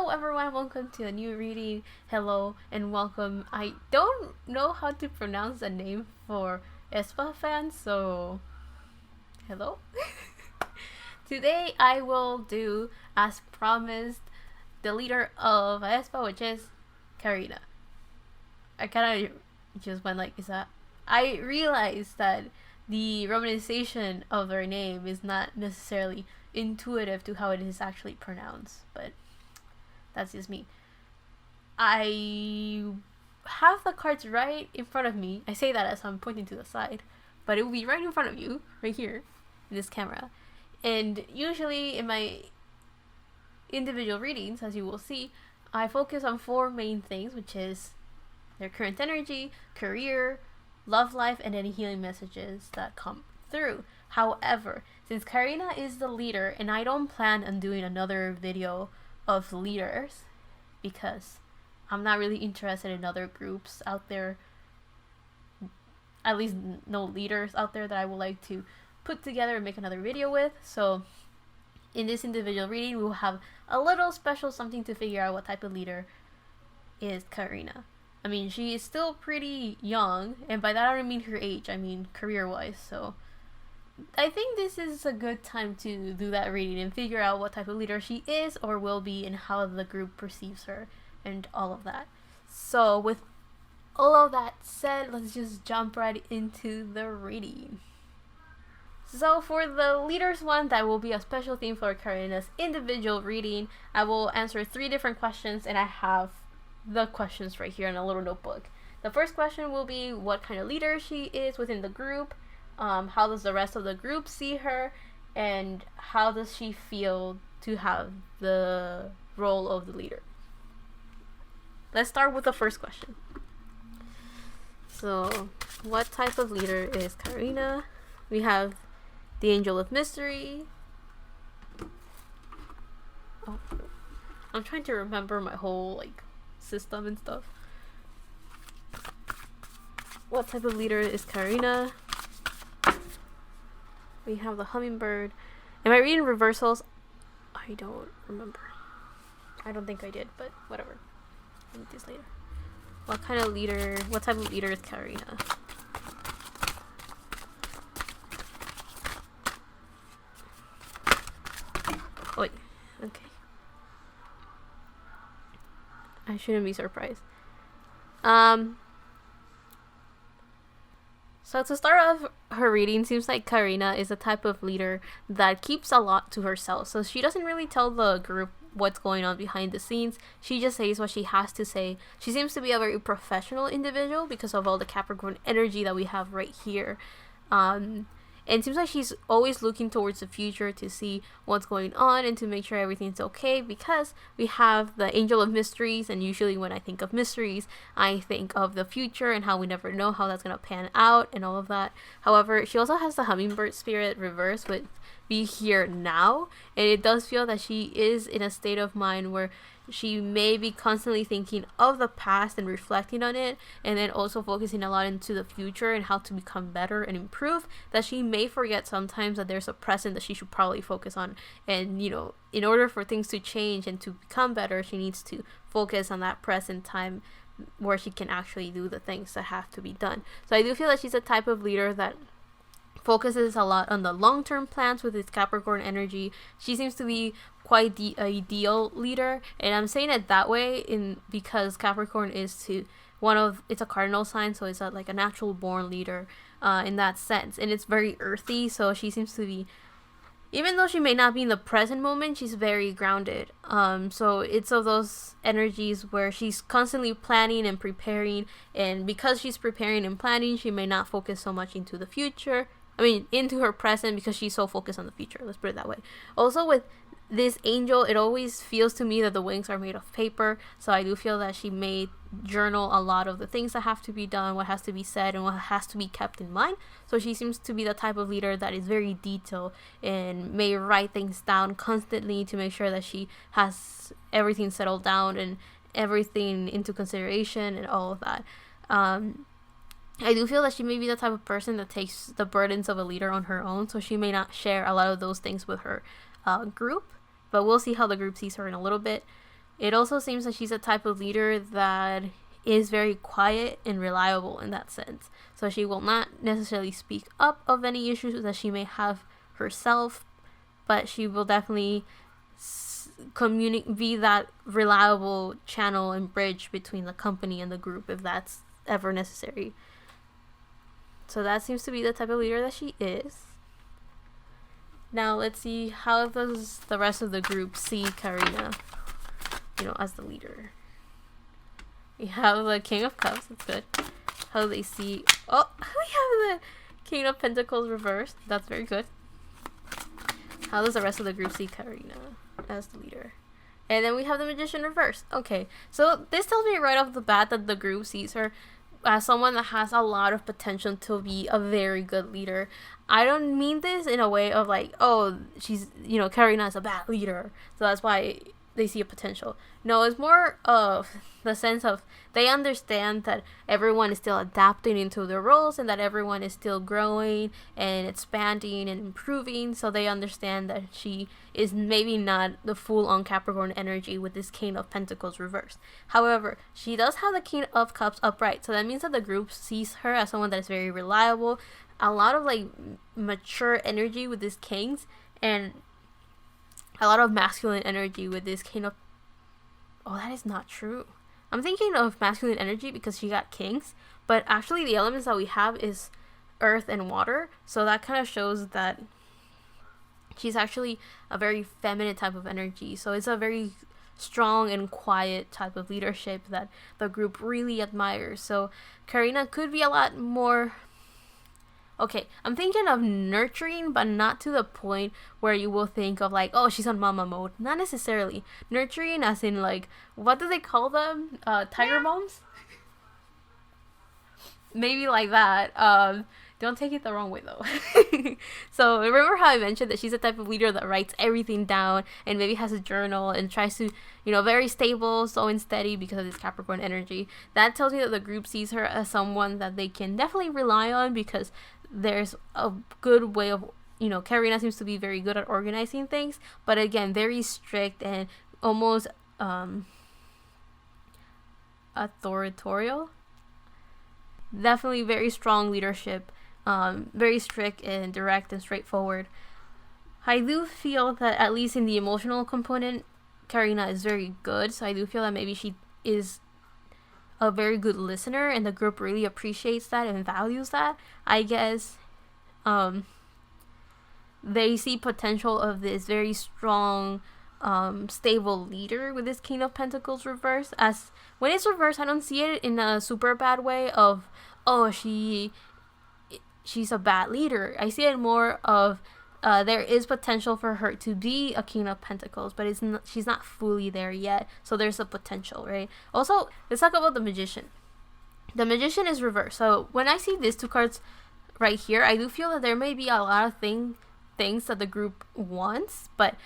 Hello everyone, welcome to a new reading. Hello and welcome. I don't know how to pronounce the name for Aespa fans, so hello. Today I will do, as promised, the leader of Aespa, which is Karina. I kind of just went like, is that? I realized that the romanization of her name is not necessarily intuitive to how it is actually pronounced, but that's just me. I have the cards right in front of me. I say that as I'm pointing to the side, but it will be right in front of you, right here, in this camera. And usually in my individual readings, as you will see, I focus on four main things, which is their current energy, career, love life, and any healing messages that come through. However, since Karina is the leader, and I don't plan on doing another video of leaders because I'm not really interested in other groups out there, at least no leaders out there that I would like to put together and make another video with. So in this individual reading, we will have a little special something to figure out what type of leader is Karina. I mean, she is still pretty young, and by that I don't mean her age, I mean career-wise, so I think this is a good time to do that reading and figure out what type of leader she is or will be and how the group perceives her and all of that. So with all of that said, let's just jump right into the reading. So for the leaders one, that will be a special theme for Karina's individual reading. I will answer 3 different questions, and I have the questions right here in a little notebook. The first question will be what kind of leader she is within the group, how does the rest of the group see her, and how does she feel to have the role of the leader. Let's start with the first question. So, what type of leader is Karina? We have the Angel of Mystery. Oh, I'm trying to remember my whole system and stuff. What type of leader is Karina? We have the Hummingbird. Am I reading reversals? I don't remember. I don't think I did, but whatever. I'll read this later. What type of leader is Karina? Wait, okay. I shouldn't be surprised. So to start off her reading, seems like Karina is the type of leader that keeps a lot to herself. So she doesn't really tell the group what's going on behind the scenes. She just says what she has to say. She seems to be a very professional individual because of all the Capricorn energy that we have right here. And it seems like she's always looking towards the future to see what's going on and to make sure everything's okay, because we have the Angel of Mysteries, and usually when I think of mysteries, I think of the future and how we never know how that's going to pan out and all of that. However, she also has the Hummingbird spirit reverse with be here now, and it does feel that she is in a state of mind where she may be constantly thinking of the past and reflecting on it, and then also focusing a lot into the future and how to become better and improve, that she may forget sometimes that there's a present that she should probably focus on. And in order for things to change and to become better, she needs to focus on that present time where she can actually do the things that have to be done. So I do feel that she's a type of leader that focuses a lot on the long-term plans with its Capricorn energy. She seems to be quite the ideal leader, and I'm saying it that way because Capricorn is it's a cardinal sign, so it's like a natural born leader in that sense, and it's very earthy. So she seems to be, even though she may not be in the present moment, she's very grounded. So it's of those energies where she's constantly planning and preparing, and because she's preparing and planning, she may not focus so much into the future. Into her present, because she's so focused on the future. Let's put it that way. Also, with this angel, it always feels to me that the wings are made of paper. So I do feel that she may journal a lot of the things that have to be done, what has to be said, and what has to be kept in mind. So she seems to be the type of leader that is very detailed and may write things down constantly to make sure that she has everything settled down and everything into consideration and all of that. I do feel that she may be the type of person that takes the burdens of a leader on her own, so she may not share a lot of those things with her group, but we'll see how the group sees her in a little bit. It also seems that she's a type of leader that is very quiet and reliable in that sense. So she will not necessarily speak up of any issues that she may have herself, but she will definitely be that reliable channel and bridge between the company and the group if that's ever necessary. So that seems to be the type of leader that she is. Now let's see, how does the rest of the group see Karina, as the leader. We have the King of Cups, that's good. How do they see... Oh, we have the King of Pentacles reversed. That's very good. How does the rest of the group see Karina as the leader? And then we have the Magician reversed. Okay, so this tells me right off the bat that the group sees her as someone that has a lot of potential to be a very good leader. I don't mean this in a way of like, oh, she's, Karina is a bad leader, so that's why they see a potential. No, it's more of the sense of they understand that everyone is still adapting into their roles and that everyone is still growing and expanding and improving. So they understand that she is maybe not the full on Capricorn energy with this King of Pentacles reversed. However, she does have the King of Cups upright. So that means that the group sees her as someone that is very reliable, a lot of like mature energy with these kings, and a lot of masculine energy with this King of... Oh, that is not true. I'm thinking of masculine energy because she got kings, but actually the elements that we have is earth and water, so that kind of shows that she's actually a very feminine type of energy. So it's a very strong and quiet type of leadership that the group really admires. So Karina could be a lot more... Okay, I'm thinking of nurturing, but not to the point where you will think of like, oh, she's on mama mode. Not necessarily. Nurturing as in like, what do they call them? Tiger moms? Maybe like that. Don't take it the wrong way though. So remember how I mentioned that she's the type of leader that writes everything down and maybe has a journal and tries to, very stable, slow and steady because of this Capricorn energy. That tells me that the group sees her as someone that they can definitely rely on because there's a good way of, Karina seems to be very good at organizing things, but again, very strict and almost authoritarian. Definitely very strong leadership, very strict and direct and straightforward. I do feel that at least in the emotional component, Karina is very good, so I do feel that maybe she is a very good listener and the group really appreciates that and values that. I guess they see potential of this very strong, stable leader with this King of Pentacles reverse. As when it's reversed, I don't see it in a super bad way of, oh, she's a bad leader. I see it more of there is potential for her to be a King of Pentacles, but she's not fully there yet. So there's a potential, right? Also, let's talk about the Magician. The Magician is reversed. So when I see these two cards right here, I do feel that there may be a lot of things that the group wants, but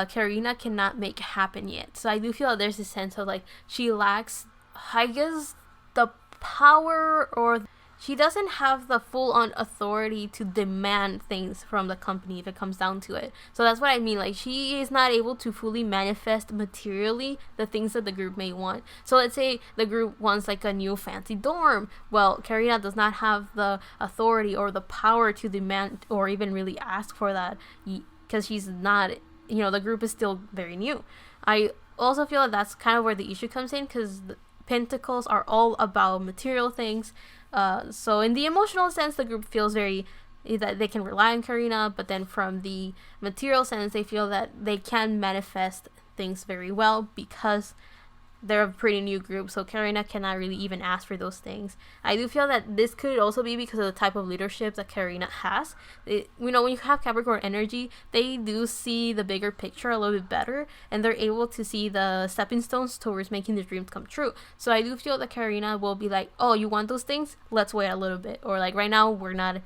Karina cannot make happen yet. So I do feel that there's a sense of like she lacks, I guess, the power, or she doesn't have the full-on authority to demand things from the company if it comes down to it. So that's what I mean. Like, she is not able to fully manifest materially the things that the group may want. So let's say the group wants like a new fancy dorm. Well, Karina does not have the authority or the power to demand or even really ask for that because she's not, the group is still very new. I also feel that that's kind of where the issue comes in because Pentacles are all about material things. So in the emotional sense, the group feels very that they can rely on Karina, but then from the material sense, they feel that they can manifest things very well because they're a pretty new group, so Karina cannot really even ask for those things. I do feel that this could also be because of the type of leadership that Karina has. When you have Capricorn energy, they do see the bigger picture a little bit better, and they're able to see the stepping stones towards making the dreams come true. So I do feel that Karina will be like, oh, you want those things? Let's wait a little bit. Or like right now, we're not,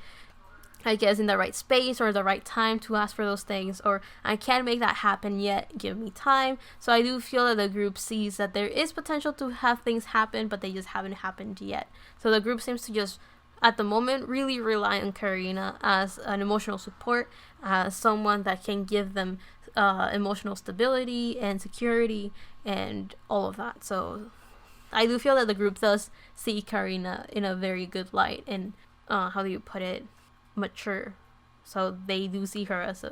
I guess, in the right space or the right time to ask for those things, or I can't make that happen yet, give me time. So I do feel that the group sees that there is potential to have things happen, but they just haven't happened yet. So the group seems to just, at the moment, really rely on Karina as an emotional support, as someone that can give them emotional stability and security and all of that. So I do feel that the group does see Karina in a very good light and how do you put it, mature. So they do see her as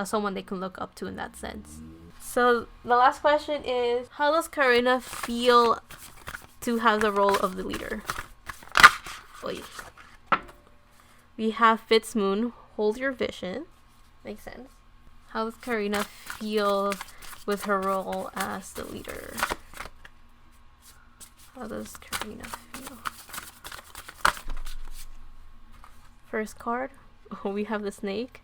someone they can look up to in that sense. So the last question is, how does Karina feel to have the role of the leader? Wait. We have Fitzmoon, hold your vision. Makes sense. How does Karina feel with her role as the leader? How does Karina feel? First card. Oh, we have the snake.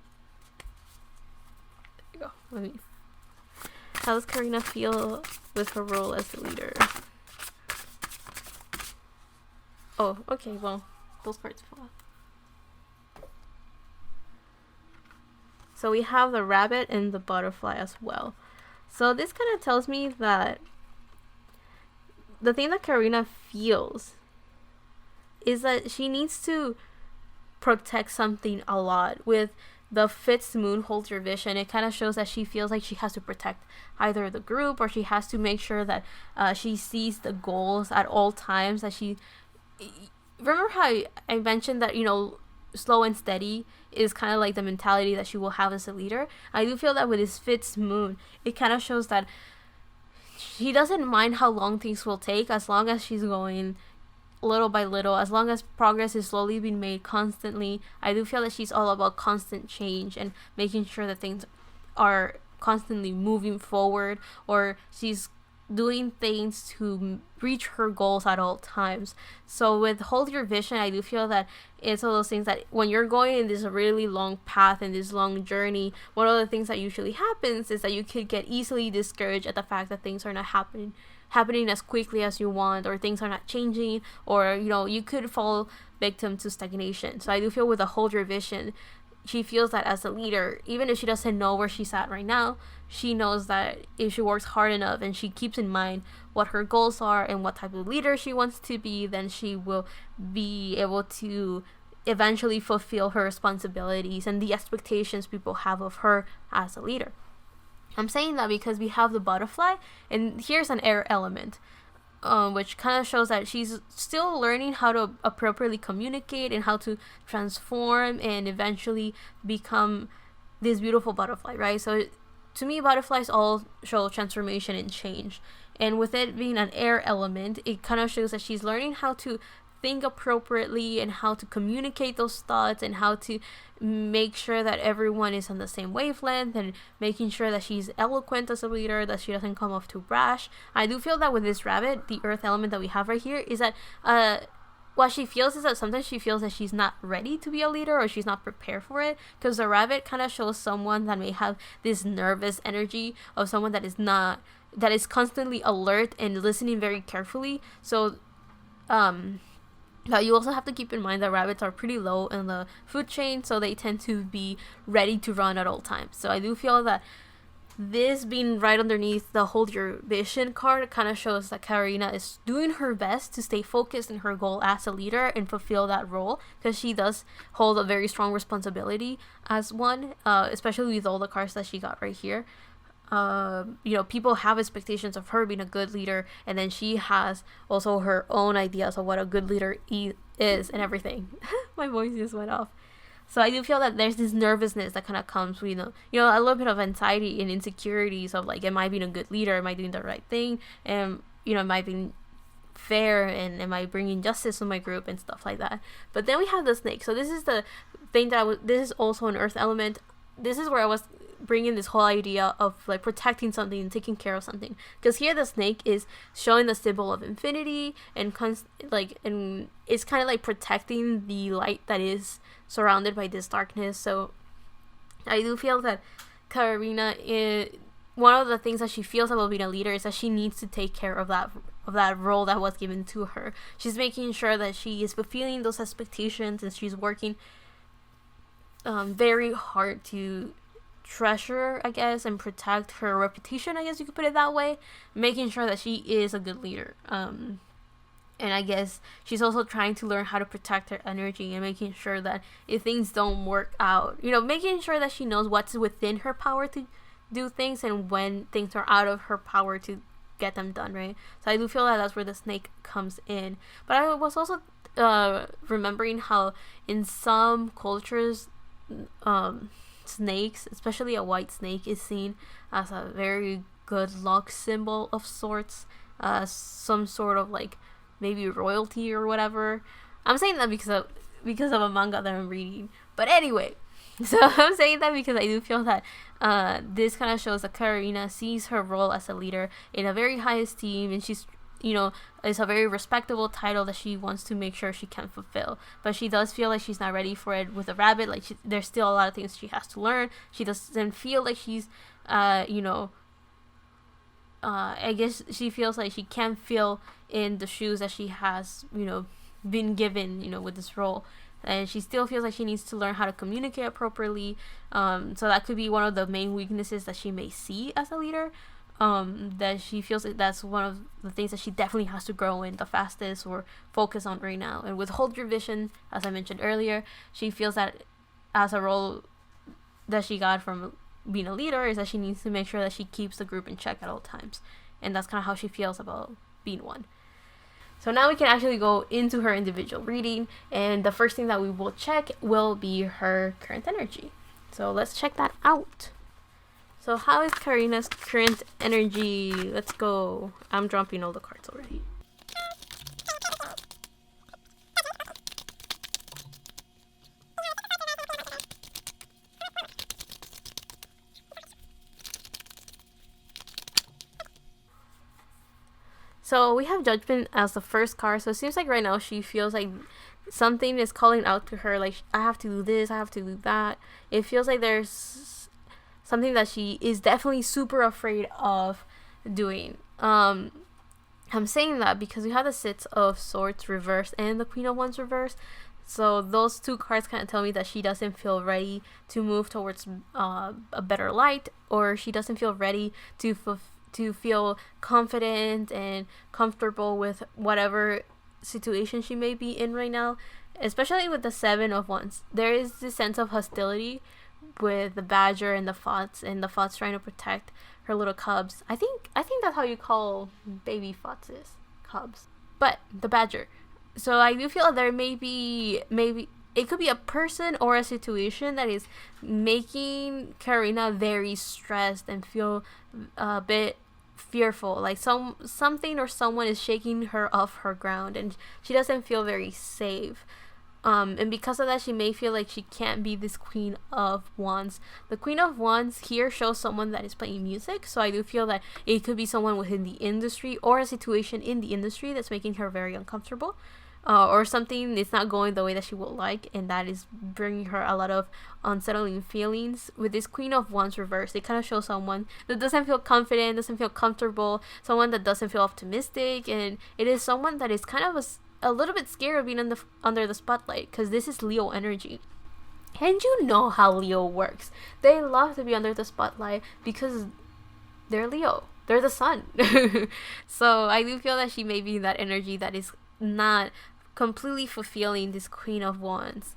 There you go. How does Karina feel with her role as the leader? Oh, okay, well, those cards fall. So we have the rabbit and the butterfly as well. So this kind of tells me that the thing that Karina feels is that she needs to protect something a lot. With the Fitzmoon holds your vision, it kind of shows that she feels like she has to protect either the group, or she has to make sure that she sees the goals at all times. That she, remember how I mentioned that, you know, slow and steady is kind of like the mentality that she will have as a leader. I do feel that with this Fitzmoon, it kind of shows that she doesn't mind how long things will take, as long as she's going little by little, as long as progress is slowly being made constantly. I do feel that she's all about constant change and making sure that things are constantly moving forward, or she's doing things to reach her goals at all times. So with hold your vision, I do feel that it's one of those things that when you're going in this really long path and this long journey, one of the things that usually happens is that you could get easily discouraged at the fact that things are not happening as quickly as you want, or things are not changing, or, you know, you could fall victim to stagnation. So I do feel with the hold your vision, she feels that as a leader, even if she doesn't know where she's at right now, she knows that if she works hard enough and she keeps in mind what her goals are and what type of leader she wants to be, then she will be able to eventually fulfill her responsibilities and the expectations people have of her as a leader. I'm saying that because we have the butterfly, and here's an air element, which kind of shows that she's still learning how to appropriately communicate and how to transform and eventually become this beautiful butterfly, right? So to me, butterflies all show transformation and change. And with it being an air element, it kind of shows that she's learning how to think appropriately and how to communicate those thoughts and how to make sure that everyone is on the same wavelength, and making sure that she's eloquent as a leader, that she doesn't come off too brash. I do feel that with this rabbit, the earth element that we have right here, is that what she feels is that sometimes she feels that she's not ready to be a leader, or she's not prepared for it, because the rabbit kind of shows someone that may have this nervous energy of someone that is constantly alert and listening very carefully. So you also have to keep in mind that rabbits are pretty low in the food chain, so they tend to be ready to run at all times. So I do feel that this being right underneath the hold your vision card kind of shows that Karina is doing her best to stay focused in her goal as a leader and fulfill that role, because she does hold a very strong responsibility as one, especially with all the cards that she got right here. People have expectations of her being a good leader, and then she has also her own ideas of what a good leader is and everything. My voice just went off. So I do feel that there's this nervousness that kind of comes with, a little bit of anxiety and insecurities of like, am I being a good leader? Am I doing the right thing? And, am I being fair? And am I bringing justice to my group and stuff like that? But then we have the snake. So this is the thing this is also an earth element. This is where I was bringing this whole idea of like protecting something and taking care of something, because here the snake is showing the symbol of infinity and and it's kind of like protecting the light that is surrounded by this darkness. So I do feel that Karina, one of the things that she feels about being a leader is that she needs to take care of that role that was given to her. She's making sure that she is fulfilling those expectations, and she's working very hard to treasure, I guess, and protect her reputation, I guess you could put it that way, making sure that she is a good leader. And I guess she's also trying to learn how to protect her energy and making sure that if things don't work out, making sure that she knows what's within her power do things and when things are out of her power to get them done, right? So I do feel that that's where the snake comes in. But I was also remembering how in some cultures, snakes, especially a white snake, is seen as a very good luck symbol of sorts, some sort of like maybe royalty or whatever. I'm saying that because of a manga that I'm reading. But anyway, so I'm saying that because I do feel that this kind of shows that Karina sees her role as a leader in a very high esteem, and she's, it's a very respectable title that she wants to make sure she can fulfill. But she does feel like she's not ready for it with a rabbit. Like there's still a lot of things she has to learn. She doesn't feel like she's, I guess she feels like she can't fill in the shoes that she has, been given, with this role. And she still feels like she needs to learn how to communicate appropriately. So that could be one of the main weaknesses that she may see as a leader. That she feels like that's one of the things that she definitely has to grow in the fastest or focus on right now. And with Hold Your Vision, as I mentioned earlier, she feels that as a role that she got from being a leader is that she needs to make sure that she keeps the group in check at all times. And that's kind of how she feels about being one. So now we can actually go into her individual reading, and the first thing that we will check will be her current energy. So let's check that out. So how is Karina's current energy? Let's go. I'm dropping all the cards already. So we have Judgment as the first card. So it seems like right now she feels like something is calling out to her. Like, I have to do this, I have to do that. It feels like there's something that she is definitely super afraid of doing. I'm saying that because we have the Six of Swords reversed and the Queen of Wands reversed. So those two cards kind of tell me that she doesn't feel ready to move towards a better light, or she doesn't feel ready to feel confident and comfortable with whatever situation she may be in right now, especially with the Seven of Wands. There is this sense of hostility with the badger and the fox trying to protect her little cubs. I think that's how you call baby foxes, cubs. But the badger. So I do feel there maybe it could be a person or a situation that is making Karina very stressed and feel a bit fearful, like something or someone is shaking her off her ground and she doesn't feel very safe. And because of that, she may feel like she can't be this Queen of Wands. The Queen of Wands here shows someone that is playing music, so I do feel that it could be someone within the industry or a situation in the industry that's making her very uncomfortable. Or something is not going the way that she would like, and that is bringing her a lot of unsettling feelings. With this Queen of Wands reversed, it kind of shows someone that doesn't feel confident, doesn't feel comfortable, someone that doesn't feel optimistic, and it is someone that is kind of a little bit scared of being under the spotlight, because this is Leo energy. And you know how Leo works. They love to be under the spotlight because they're Leo. They're the sun. So I do feel that she may be in that energy that is not completely fulfilling this Queen of Wands.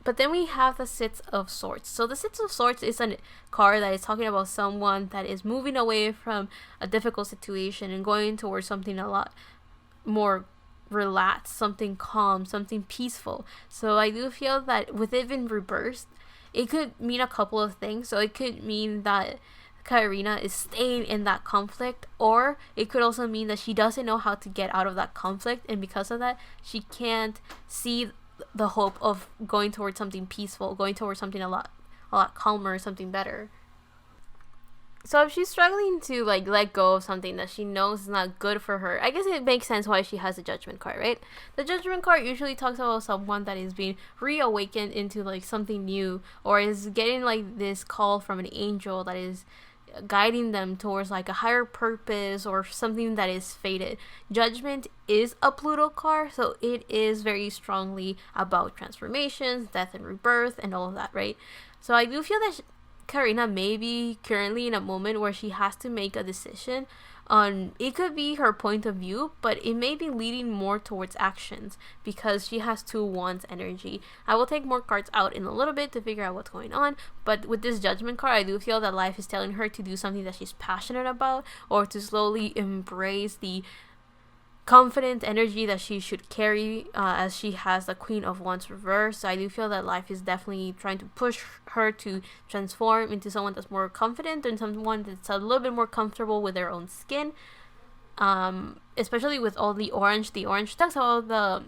But then we have the Six of Swords. So the Six of Swords is a card that is talking about someone that is moving away from a difficult situation and going towards something a lot more relaxed, something calm, something peaceful. So I do feel that with it being reversed, it could mean a couple of things. So it could mean that Karina is staying in that conflict, or it could also mean that she doesn't know how to get out of that conflict, and because of that she can't see the hope of going towards something peaceful, going towards something a lot calmer, something better. So if she's struggling to let go of something that she knows is not good for her, I guess it makes sense why she has the Judgment card, right? The Judgment card usually talks about someone that is being reawakened into something new, or is getting this call from an angel that is guiding them towards a higher purpose or something that is fated. Judgment is a Pluto card, so it is very strongly about transformations, death and rebirth, and all of that, right? So I do feel that Karina may be currently in a moment where she has to make a decision on, it could be her point of view, but it may be leading more towards actions because she has 2 wands energy. I will take more cards out in a little bit to figure out what's going on, but with this judgment card, I do feel that life is telling her to do something that she's passionate about, or to slowly embrace the confident energy that she should carry, as she has the Queen of Wands reversed. So I do feel that life is definitely trying to push her to transform into someone that's more confident and someone that's a little bit more comfortable with their own skin, especially with all the orange. The orange talks about the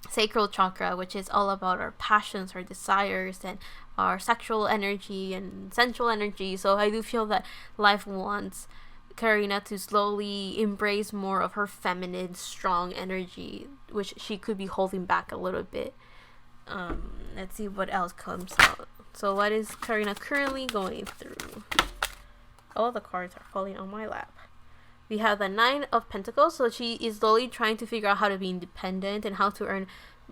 sacral chakra, which is all about our passions, our desires, and our sexual energy and sensual energy. So I do feel that life wants Karina to slowly embrace more of her feminine, strong energy, which she could be holding back a little bit. Let's see what else comes out. So what is Karina currently going through? All the cards are falling on my lap. We have the 9 of Pentacles, so she is slowly trying to figure out how to be independent and how to earn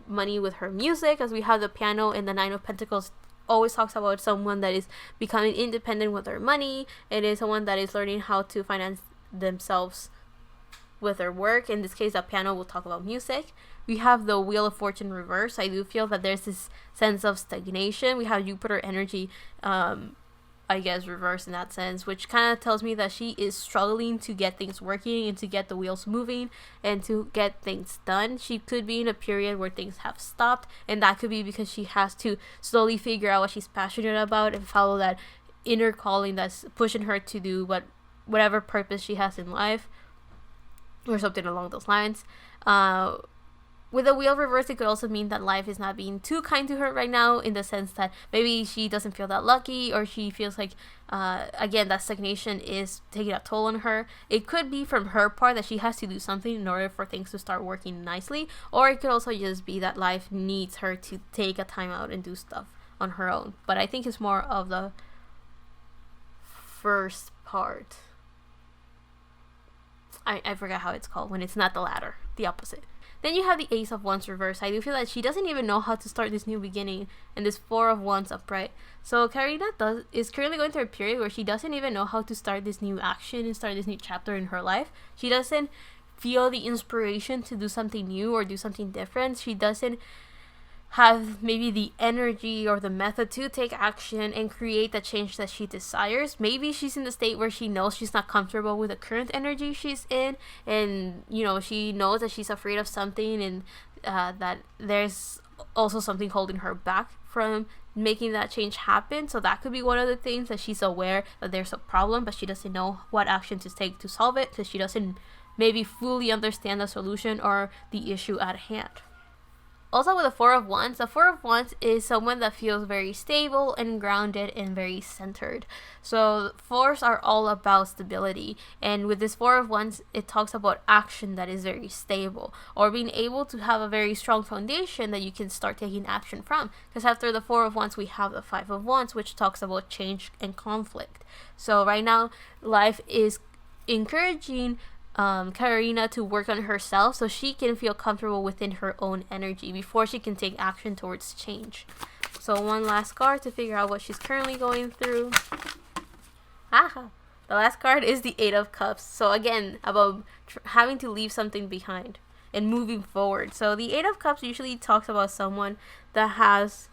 money with her music. As we have the piano, and the 9 of Pentacles always talks about someone that is becoming independent with their money. It is someone that is learning how to finance themselves with their work. In this case, the piano will talk about music. We have the Wheel of Fortune reverse. I do feel that there's this sense of stagnation. We have Jupiter energy, I guess, reverse in that sense, which kind of tells me that she is struggling to get things working and to get the wheels moving and to get things done. She could be in a period where things have stopped, and that could be because she has to slowly figure out what she's passionate about and follow that inner calling that's pushing her to do whatever purpose she has in life, or something along those lines. With the wheel reverse, it could also mean that life is not being too kind to her right now, in the sense that maybe she doesn't feel that lucky, or she feels like, again, that stagnation is taking a toll on her. It could be from her part that she has to do something in order for things to start working nicely, or it could also just be that life needs her to take a time out and do stuff on her own. But I think it's more of the first part. I forgot how it's called when it's not the latter, the opposite. Then you have the Ace of Wands reverse. I do feel that she doesn't even know how to start this new beginning, and this 4 of Wands upright. So Karina is currently going through a period where she doesn't even know how to start this new action and start this new chapter in her life. She doesn't feel the inspiration to do something new or do something different. She doesn't have maybe the energy or the method to take action and create the change that she desires. Maybe she's in the state where she knows she's not comfortable with the current energy she's in, and she knows that she's afraid of something, and that there's also something holding her back from making that change happen. So that could be one of the things, that she's aware that there's a problem, but she doesn't know what action to take to solve it, because she doesn't maybe fully understand the solution or the issue at hand. Also, with the 4 of Wands, the 4 of Wands is someone that feels very stable and grounded and very centered. So 4s are all about stability, and with this 4 of Wands, it talks about action that is very stable, or being able to have a very strong foundation that you can start taking action from. Because after the 4 of Wands, we have the 5 of Wands, which talks about change and conflict. So right now, life is encouraging Karina to work on herself so she can feel comfortable within her own energy before she can take action towards change. So one last card to figure out what she's currently going through. The last card is the 8 of Cups. So again, about having to leave something behind and moving forward. So the 8 of Cups usually talks about someone that has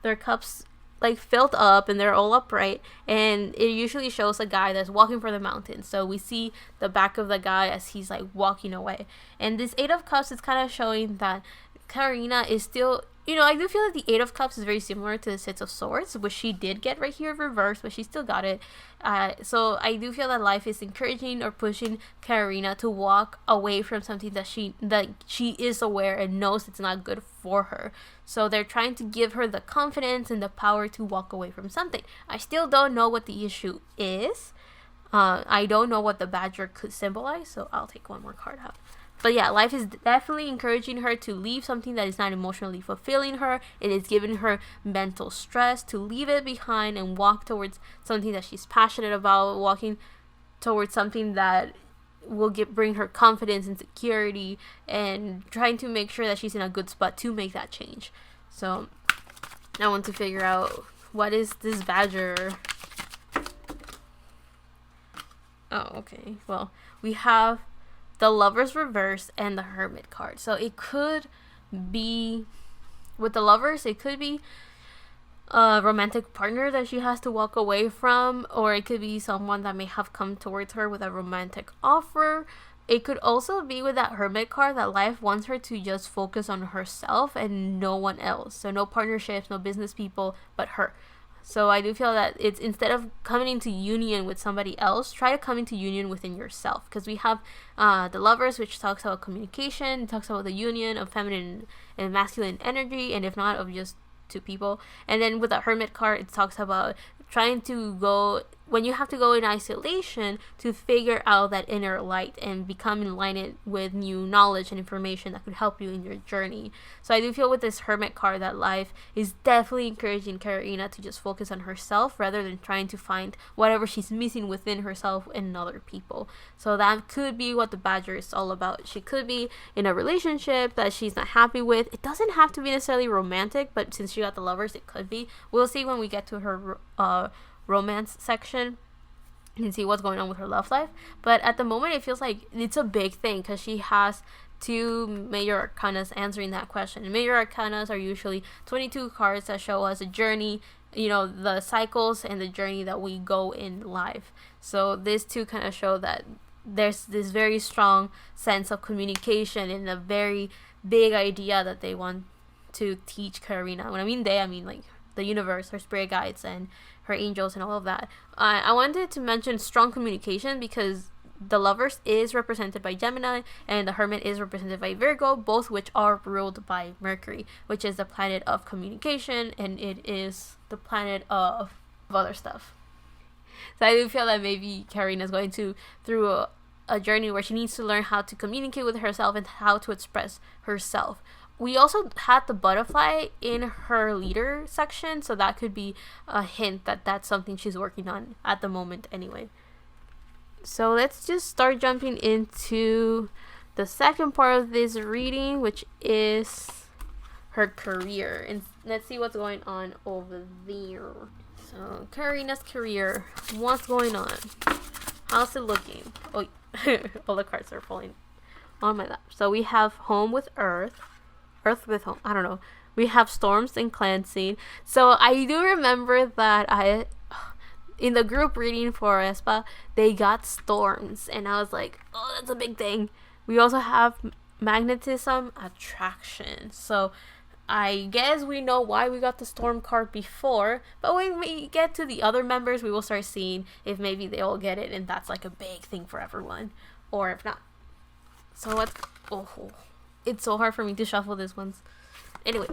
their cups like filled up and they're all upright, and it usually shows a guy that's walking for the mountain. So we see the back of the guy as he's like walking away, and this 8 of Cups is kind of showing that Karina is still, I do feel like the 8 of Cups is very similar to the 6 of Swords, which she did get right here reversed, but she still got it. So I do feel that life is encouraging or pushing Karina to walk away from something that she is aware and knows it's not good for her. So they're trying to give her the confidence and the power to walk away from something. I still don't know what the issue is. I don't know what the badger could symbolize, so I'll take one more card out. But yeah, life is definitely encouraging her to leave something that is not emotionally fulfilling her. It is giving her mental stress to leave it behind and walk towards something that she's passionate about, walking towards something that will bring her confidence and security, and trying to make sure that she's in a good spot to make that change. So I want to figure out what is this badger? Oh, okay. Well, we have the Lovers reverse and the Hermit card. So it could be, with the Lovers, it could be a romantic partner that she has to walk away from, or it could be someone that may have come towards her with a romantic offer. It could also be with that Hermit card that life wants her to just focus on herself and no one else. So no partnerships, no business people, but her. So I do feel that it's, instead of coming into union with somebody else, try to come into union within yourself. Because we have the Lovers, which talks about communication. It talks about the union of feminine and masculine energy, and if not, of just two people. And then with the Hermit card, it talks about trying to go, when you have to go in isolation, to figure out that inner light and become enlightened with new knowledge and information that could help you in your journey. So I do feel with this Hermit card that life is definitely encouraging Karina to just focus on herself rather than trying to find whatever she's missing within herself in other people. So that could be what the Badger is all about. She could be in a relationship that she's not happy with. It doesn't have to be necessarily romantic, but since she got the Lovers, it could be. We'll see when we get to her romance section and see what's going on with her love life. But at the moment, it feels like it's a big thing because she has two major arcanas answering that question. And major arcanas are usually 22 cards that show us a journey, you know, the cycles and the journey that we go in life. So these two kind of show that there's this very strong sense of communication and a very big idea that they want to teach Karina. When I mean they, I mean like the universe, her spirit guides, and her angels, and all of that. I wanted to mention strong communication because the Lovers is represented by Gemini and the Hermit is represented by Virgo, both which are ruled by Mercury, which is the planet of communication, and it is the planet of other stuff. So I do feel that maybe Karina is going through a journey where she needs to learn how to communicate with herself and how to express herself. We also had the butterfly in her leader section, so that could be a hint that that's something she's working on at the moment anyway. So let's just start jumping into the second part of this reading, which is her career. And let's see what's going on over there. So Karina's career, what's going on? How's it looking? Oh, all the cards are falling on my lap. So we have home with Earth with home. I don't know. We have storms and cleansing. So I do remember that in the group reading for Aespa, they got storms, and I was like, oh, that's a big thing. We also have magnetism, attraction. So I guess we know why we got the storm card before, but when we get to the other members, we will start seeing if maybe they all get it, and that's like a big thing for everyone, or if not. So what? Oh. It's so hard for me to shuffle these ones. Anyway,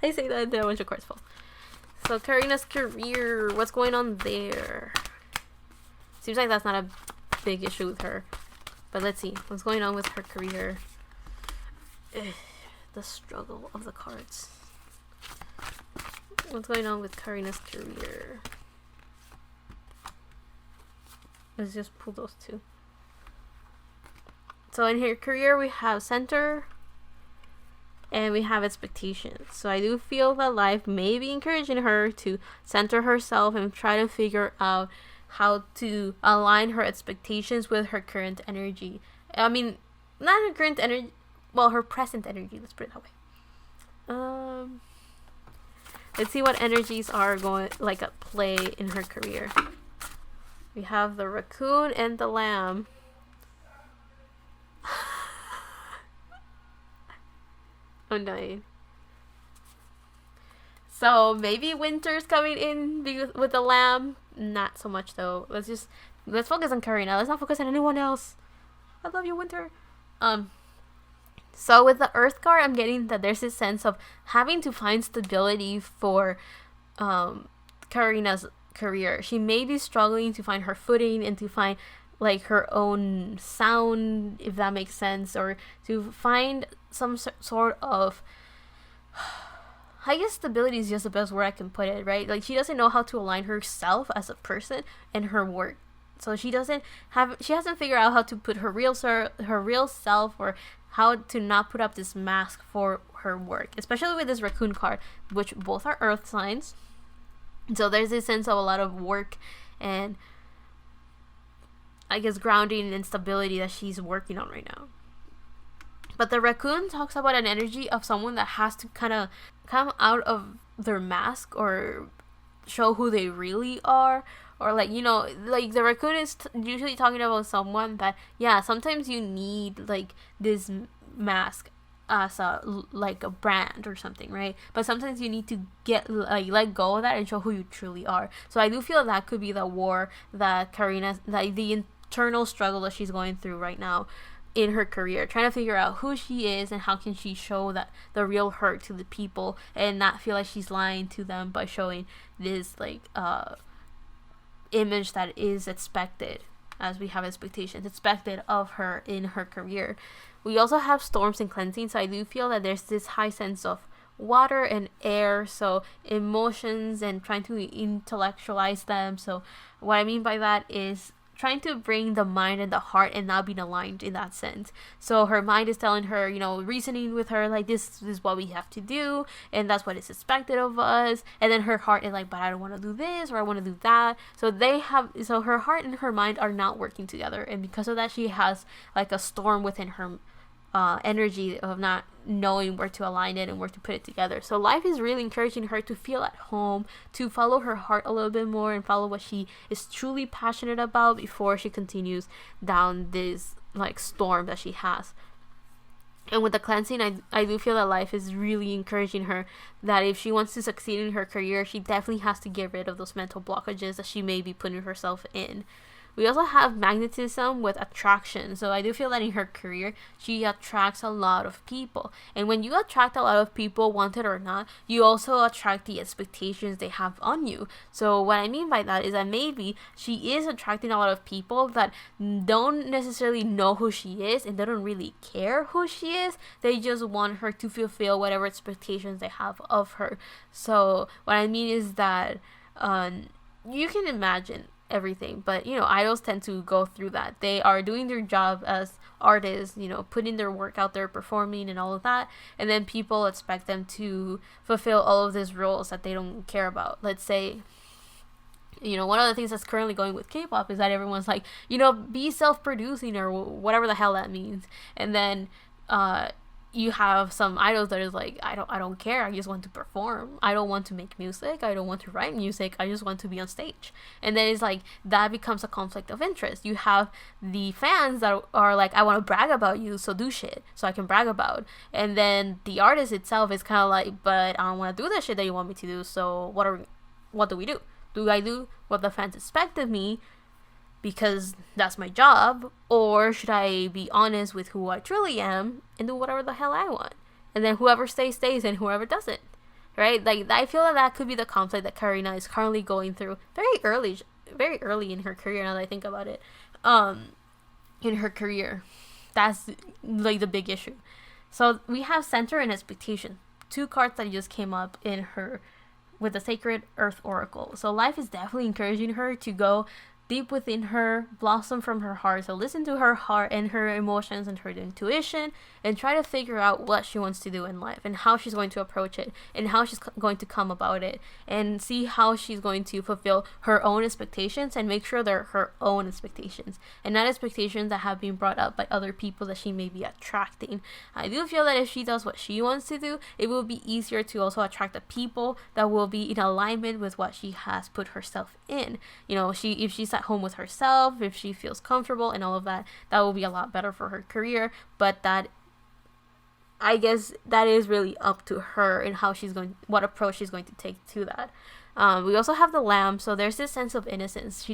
I say that and then a bunch of cards fall. So Karina's career, what's going on there? Seems like that's not a big issue with her. But let's see, what's going on with her career? The struggle of the cards. What's going on with Karina's career? Let's just pull those two. So in her career, we have center and we have expectations. So I do feel that life may be encouraging her to center herself and try to figure out how to align her expectations with her current energy. I mean, not her current energy, well, her present energy. Let's put it that way. Let's see what energies are going like at play in her career. We have the raccoon and the lamb. I'm dying. So maybe winter's coming in with the lamb. Not so much though. Let's focus on Karina. Let's not focus on anyone else. I love you, winter. So with the Earth card, I'm getting that there's this sense of having to find stability for Karina's career. She may be struggling to find her footing and to find like her own sound, if that makes sense, or to find some sort of, I guess stability is just the best word I can put it, right? Like she doesn't know how to align herself as a person and her work. So she hasn't figured out how to put her real self, or how to not put up this mask for her work, especially with this raccoon card, which both are earth signs. So there's this sense of a lot of work and, I guess, grounding and stability that she's working on right now. But the raccoon talks about an energy of someone that has to kind of come out of their mask or show who they really are. Or, like, you know, like, the raccoon is usually talking about someone that, yeah, sometimes you need, like, this mask as like a brand or something, right? But sometimes you need to let go of that and show who you truly are. So I do feel that could be the war that Karina, like, the internal struggle that she's going through right now in her career, trying to figure out who she is and how can she show that the real her to the people and not feel like she's lying to them by showing this, like, image that is expected, as we have expectations expected of her in her career. We also have storms and cleansing, so I do feel that there's this high sense of water and air, so emotions and trying to intellectualize them. So what I mean by that is trying to bring the mind and the heart and not being aligned in that sense. So her mind is telling her, you know, reasoning with her, like, this is what we have to do and that's what is expected of us. And then her heart is like, but I don't want to do this or I want to do that. So her heart and her mind are not working together, and because of that she has like a storm within her energy of not knowing where to align it and where to put it together. So life is really encouraging her to feel at home, to follow her heart a little bit more and follow what she is truly passionate about before she continues down this, like, storm that she has. And with the cleansing, I do feel that life is really encouraging her that if she wants to succeed in her career, she definitely has to get rid of those mental blockages that she may be putting herself in. We also have magnetism with attraction. So I do feel that in her career, she attracts a lot of people. And when you attract a lot of people, wanted or not, you also attract the expectations they have on you. So what I mean by that is that maybe she is attracting a lot of people that don't necessarily know who she is and they don't really care who she is. They just want her to fulfill whatever expectations they have of her. So what I mean is that you can imagine everything, but, you know, idols tend to go through that. They are doing their job as artists, you know, putting their work out there, performing and all of that, and then people expect them to fulfill all of these roles that they don't care about. Let's say, you know, one of the things that's currently going with K-pop is that everyone's like, you know, be self-producing or whatever the hell that means, and then you have some idols that is like, I don't care, I just want to perform, I don't want to make music, I don't want to write music, I just want to be on stage. And then it's like that becomes a conflict of interest. You have the fans that are like, I want to brag about you, so do shit so I can brag about. And then the artist itself is kind of like, but I don't want to do the shit that you want me to do, so what do we do? Do I do what the fans expect of me because that's my job, or should I be honest with who I truly am and do whatever the hell I want? And then whoever stays and whoever doesn't, right? Like, I feel that could be the conflict that Karina is currently going through very early in her career, now that I think about it. In her career, that's like the big issue. So we have center and expectation, two cards that just came up in her with the Sacred Earth Oracle. So life is definitely encouraging her to go deep within her, blossom from her heart. So listen to her heart and her emotions and her intuition, and try to figure out what she wants to do in life and how she's going to approach it and how she's going to come about it, and see how she's going to fulfill her own expectations and make sure they're her own expectations and not expectations that have been brought up by other people that she may be attracting. I do feel that if she does what she wants to do, it will be easier to also attract the people that will be in alignment with what she has put herself in. You know, if she's at home with herself, if she feels comfortable and all of that, that will be a lot better for her career. But that, I guess, that is really up to her and what approach she's going to take to that. We also have the Lamb, so there's this sense of innocence.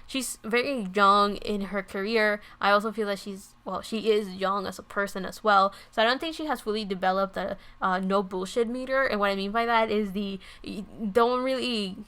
She's very young in her career. I also feel that she is young as a person as well. So I don't think she has fully developed a no bullshit meter. And what I mean by that is don't really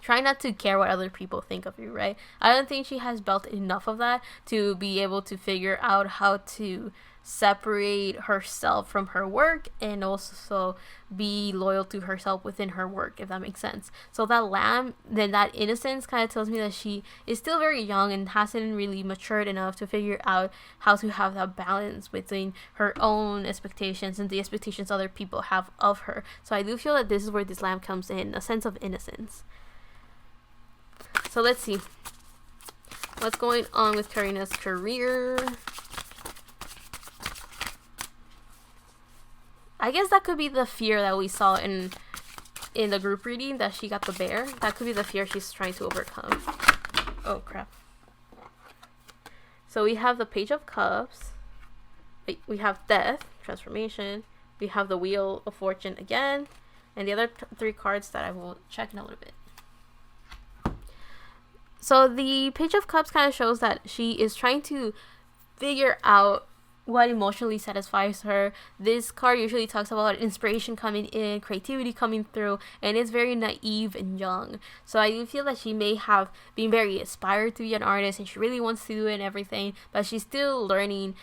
try not to care what other people think of you, right? I don't think she has built enough of that to be able to figure out how to separate herself from her work and also be loyal to herself within her work, if that makes sense. So that lamb, then that innocence kind of tells me that she is still very young and hasn't really matured enough to figure out how to have that balance between her own expectations and the expectations other people have of her. So I do feel that this is where this lamb comes in, a sense of innocence. So let's see what's going on with Karina's career. I guess that could be the fear that we saw in the group reading, that she got the bear. That could be the fear she's trying to overcome. Oh crap. So we have the Page of Cups. We have Death, Transformation. We have the Wheel of Fortune again. And the other three cards that I will check in a little bit. So the Page of Cups kind of shows that she is trying to figure out what emotionally satisfies her. This card usually talks about inspiration coming in, creativity coming through, and it's very naive and young. So I do feel that she may have been very inspired to be an artist and she really wants to do it and everything, but she's still learning.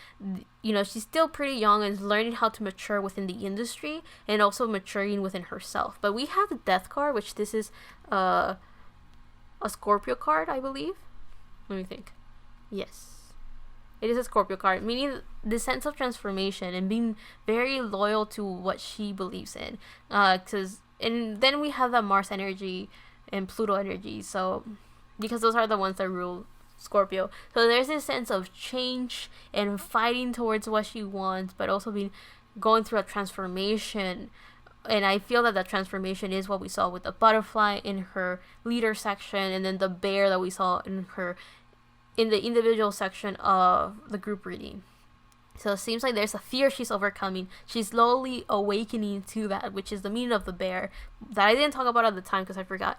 She's still pretty young and learning how to mature within the industry and also maturing within herself. But we have the Death card, which this is a Scorpio card, I believe. Let me think. Yes. It is a Scorpio card, meaning the sense of transformation and being very loyal to what she believes in. And then we have the Mars energy and Pluto energy. So, because those are the ones that rule Scorpio. So there's this sense of change and fighting towards what she wants, but also going through a transformation. And I feel that transformation is what we saw with the butterfly in her leader section, and then the bear that we saw in the individual section of the group reading. So it seems like there's a fear she's overcoming. She's slowly awakening to that, which is the meaning of the bear that I didn't talk about at the time because I forgot.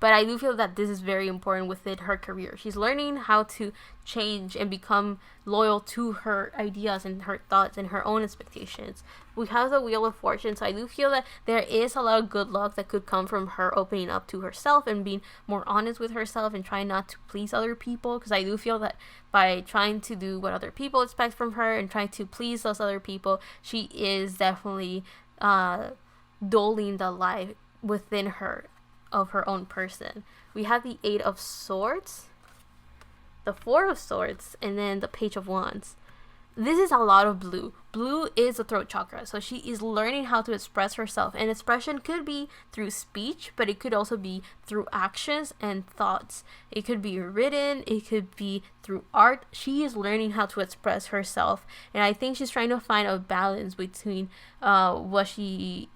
But I do feel that this is very important within her career. She's learning how to change and become loyal to her ideas and her thoughts and her own expectations. We have the Wheel of Fortune, so I do feel that there is a lot of good luck that could come from her opening up to herself and being more honest with herself and trying not to please other people. Because I do feel that by trying to do what other people expect from her and trying to please those other people, she is definitely dulling the life within her of her own person. We have the Eight of Swords, the Four of Swords, and then the Page of Wands. This is a lot of blue. Blue is the throat chakra, so she is learning how to express herself, and expression could be through speech, but it could also be through actions and thoughts. It could be written, it could be through art. She is learning how to express herself, and I think she's trying to find a balance between the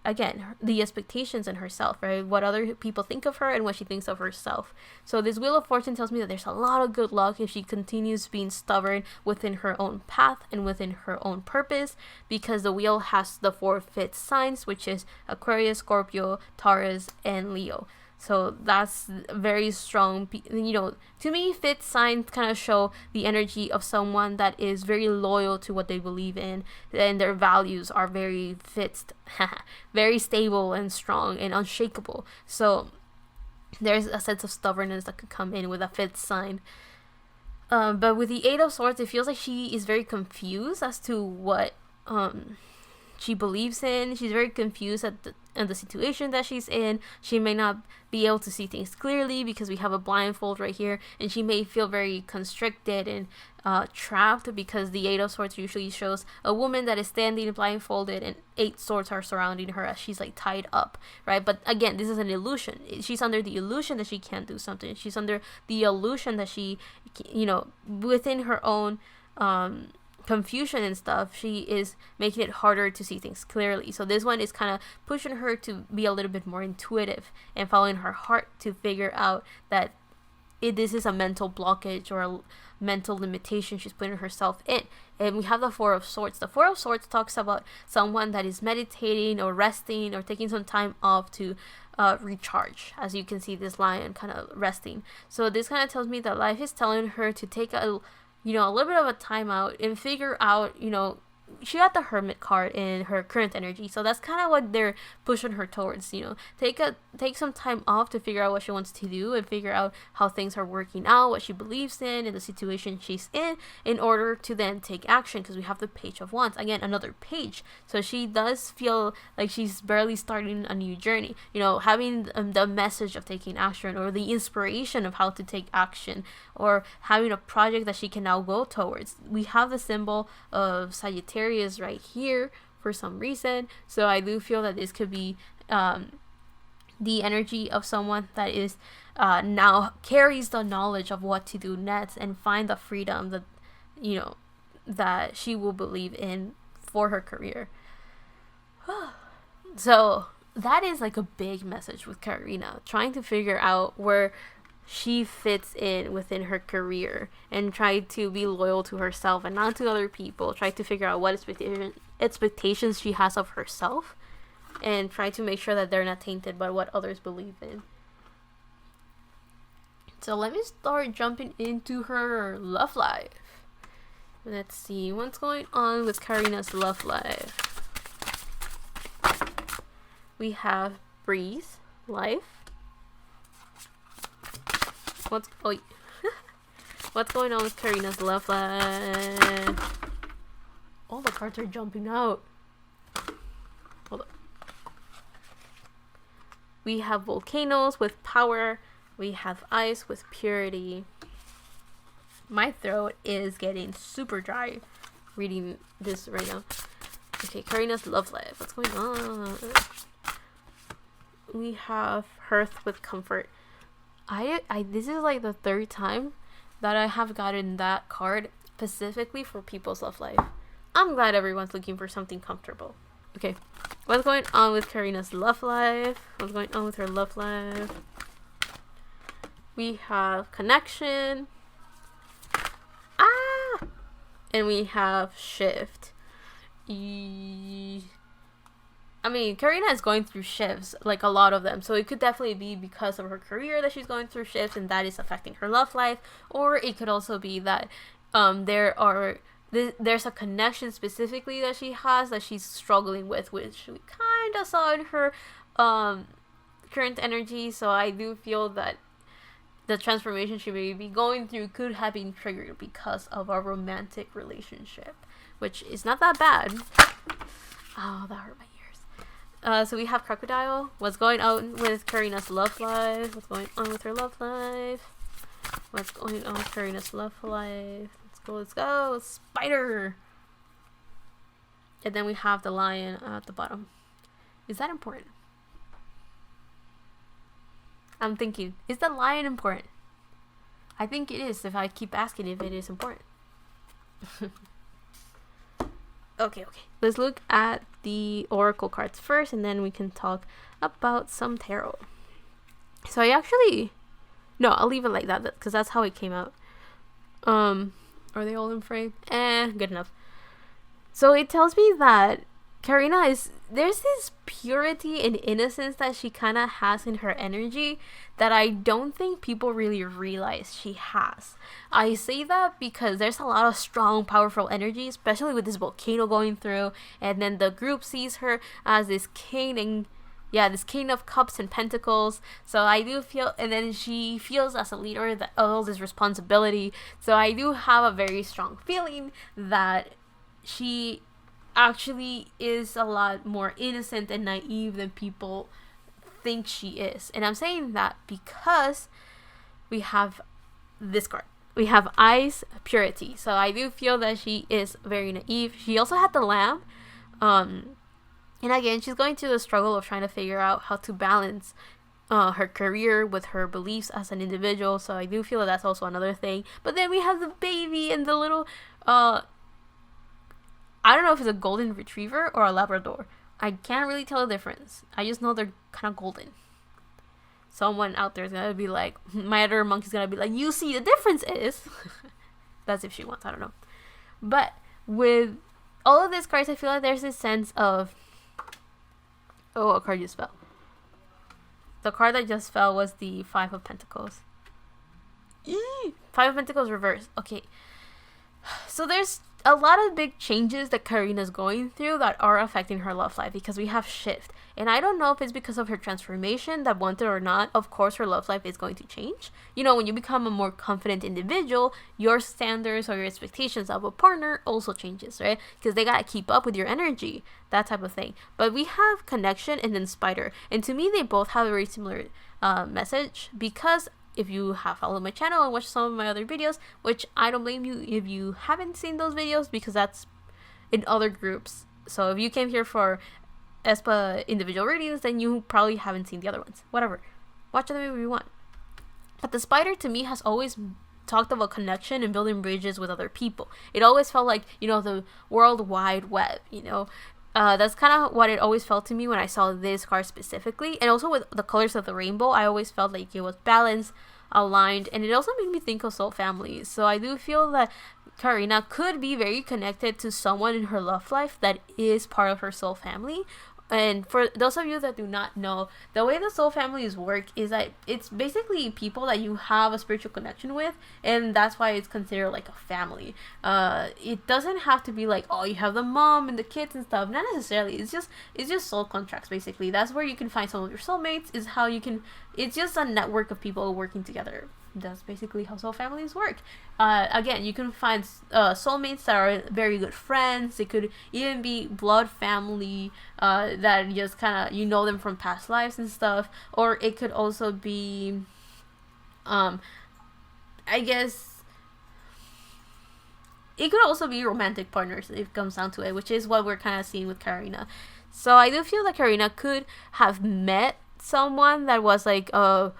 expectations in herself, right? What other people think of her and what she thinks of herself. So this Wheel of Fortune tells me that there's a lot of good luck if she continues being stubborn within her own path and within her own purpose, because the wheel has the 4 fixed signs, which is Aquarius, Scorpio, Taurus, and Leo. So that's very strong. To me, fixed signs kind of show the energy of someone that is very loyal to what they believe in, and their values are very fixed, very stable and strong and unshakable. So there's a sense of stubbornness that could come in with a fifth sign. But with the Eight of Swords, it feels like she is very confused as to what she believes in. She's very confused at the situation that she's in. She may not be able to see things clearly because we have a blindfold right here, and she may feel very constricted and trapped, because the Eight of Swords usually shows a woman that is standing blindfolded and 8 swords are surrounding her as she's like tied up, right? But again, this is an illusion. She's under the illusion that she can't do something. She's under the illusion that she, within her own confusion and stuff, she is making it harder to see things clearly. So this one is kind of pushing her to be a little bit more intuitive and following her heart to figure out that this is a mental blockage or a mental limitation she's putting herself in. And we have the Four of Swords. The Four of Swords talks about someone that is meditating or resting or taking some time off to recharge. As you can see, this lion kind of resting. So this kind of tells me that life is telling her to take a little bit of a time out and figure out, she got the Hermit card in her current energy, so that's kind of what they're pushing her towards. Take some time off to figure out what she wants to do and figure out how things are working out, what she believes in the situation she's in order to then take action. Because we have the Page of Wands again, another page, so she does feel like she's barely starting a new journey. Having the message of taking action, or the inspiration of how to take action, or having a project that she can now go towards. We have the symbol of Sagittarius right here for some reason, so I do feel that this could be the energy of someone that is now carries the knowledge of what to do next and find the freedom that that she will believe in for her career. So that is like a big message with Karina, trying to figure out where she fits in within her career and try to be loyal to herself and not to other people. Try to figure out what expectations she has of herself and try to make sure that they're not tainted by what others believe in. So let me start jumping into her love life. Let's see what's going on with Karina's love life. We have Breathe, Life. What's going on with Karina's love life? All the cards are jumping out. Hold on. We have Volcanoes with Power. We have Ice with Purity. My throat is getting super dry reading this right now. Okay, Karina's love life. What's going on? We have Hearth with Comfort. This is like the third time that I have gotten that card specifically for people's love life. I'm glad everyone's looking for something comfortable. Okay, what's going on with Karina's love life? What's going on with her love life? We have Connection. And we have Shift. I mean, Karina is going through shifts, like a lot of them. So it could definitely be because of her career that she's going through shifts and that is affecting her love life. Or it could also be that there's a connection specifically that she has that she's struggling with, which we kind of saw in her current energy. So I do feel that the transformation she may be going through could have been triggered because of a romantic relationship, which is not that bad. Oh, that hurt my ears. So we have Crocodile. What's going on with Karina's love life? What's going on with her love life? What's going on with Karina's love life? Let's go. Spider. And then we have the Lion at the bottom. Is that important? I'm thinking, is the Lion important? I think it is if I keep asking if it is important. Okay. Let's look at the Oracle cards first and then we can talk about some tarot. So I'll leave it like that because that's how it came out. Are they all in frame? Good enough. So it tells me that Karina there's this purity and innocence that she kind of has in her energy that I don't think people really realize she has. I say that because there's a lot of strong, powerful energy, especially with this volcano going through, and then the group sees her as this king of cups and pentacles. So I do feel, and then she feels as a leader that all this responsibility. So I do have a very strong feeling that she actually is a lot more innocent and naive than people think she is. And I'm saying that because we have this card. We have Ice, Purity. So I do feel that she is very naive. She also had the Lamb. And again, she's going through the struggle of trying to figure out how to balance her career with her beliefs as an individual. So I do feel that that's also another thing. But then we have the baby and the little I don't know if it's a golden retriever or a Labrador. I can't really tell the difference. I just know they're kind of golden. Someone out there is going to be like, my other monkey's going to be like, you see, the difference is. That's if she wants, I don't know. But with all of these cards, I feel like there's this sense of, oh, a card just fell. The card that just fell was the Five of Pentacles. Five of Pentacles reversed. Okay. So there's a lot of big changes that Karina's going through that are affecting her love life, because we have shift. And I don't know if it's because of her transformation that, wanted or not, of course her love life is going to change. You know, when you become a more confident individual, your standards or your expectations of a partner also changes, right? Because they gotta keep up with your energy, that type of thing. But we have connection and then spider. And to me, they both have a very similar message, because if you have followed my channel and watched some of my other videos, which I don't blame you if you haven't seen those videos, because that's in other groups. So if you came here for Aespa individual readings, then you probably haven't seen the other ones. Whatever. Watch them if you want. But the spider, to me, has always talked about connection and building bridges with other people. It always felt like, you know, the World Wide Web, you know. That's kind of what it always felt to me when I saw this card specifically. And also with the colors of the rainbow, I always felt like it was balanced, aligned, and it also made me think of soul families. So I do feel that Karina could be very connected to someone in her love life that is part of her soul family. And for those of you that do not know, the way the soul families work is that it's basically people that you have a spiritual connection with, and that's why it's considered like a family. It doesn't have to be like, oh, you have the mom and the kids and stuff. Not necessarily. It's just soul contracts, basically. That's where you can find some of your soulmates. Is how you can. It's just a network of people working together. That's basically how soul families work. Again, you can find soulmates that are very good friends. It could even be blood family that just kind of, you know them from past lives and stuff. Or it could also be, I guess, it could also be romantic partners if it comes down to it, which is what we're kind of seeing with Karina. So I do feel that Karina could have met someone that was like a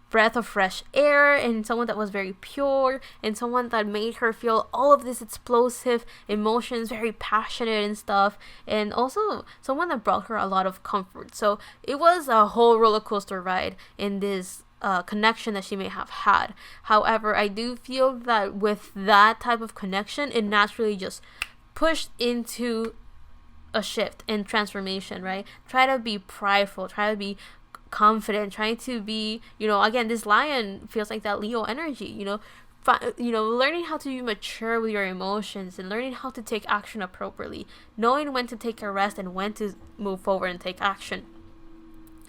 breath of fresh air, and someone that was very pure, and someone that made her feel all of this explosive emotions, very passionate and stuff, and also someone that brought her a lot of comfort. So it was a whole roller coaster ride in this connection that she may have had. However, I do feel that with that type of connection, it naturally just pushed into a shift and transformation, right? Try to be prideful, try to be confident, trying to be, you know, again, this lion feels like that Leo energy, you know, learning how to be mature with your emotions and learning how to take action appropriately, knowing when to take a rest and when to move forward and take action.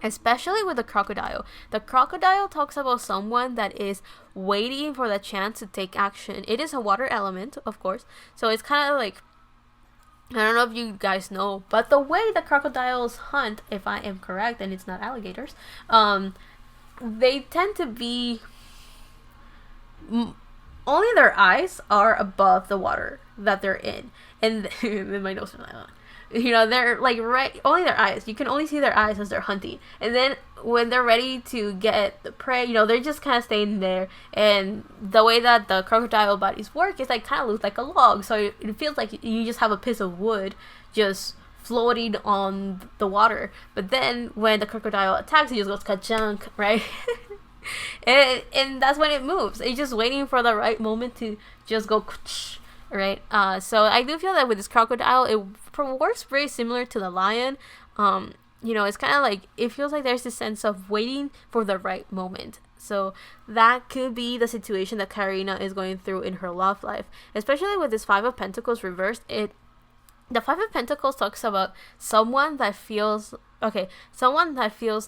Especially with the crocodile. The crocodile talks about someone that is waiting for the chance to take action. It is a water element, of course, so it's kind of like, I don't know if you guys know, but the way the crocodiles hunt, if I am correct, and it's not alligators, they tend to be, only their eyes are above the water that they're in. And then my nose is like, you know, they're like right, only their eyes. You can only see their eyes as they're hunting. And then when they're ready to get the prey, you know, they're just kind of staying there. And the way that the crocodile bodies work is like kind of looks like a log. So it feels like you just have a piece of wood just floating on the water. But then when the crocodile attacks, it just goes ka-chunk, right? and that's when it moves. It's just waiting for the right moment to just go right. So I do feel that with this crocodile, it works very similar to the lion. You know, it's kind of like, it feels like there's this sense of waiting for the right moment. So that could be the situation that Karina is going through in her love life, especially with this Five of Pentacles reversed. The Five of Pentacles talks about someone that feels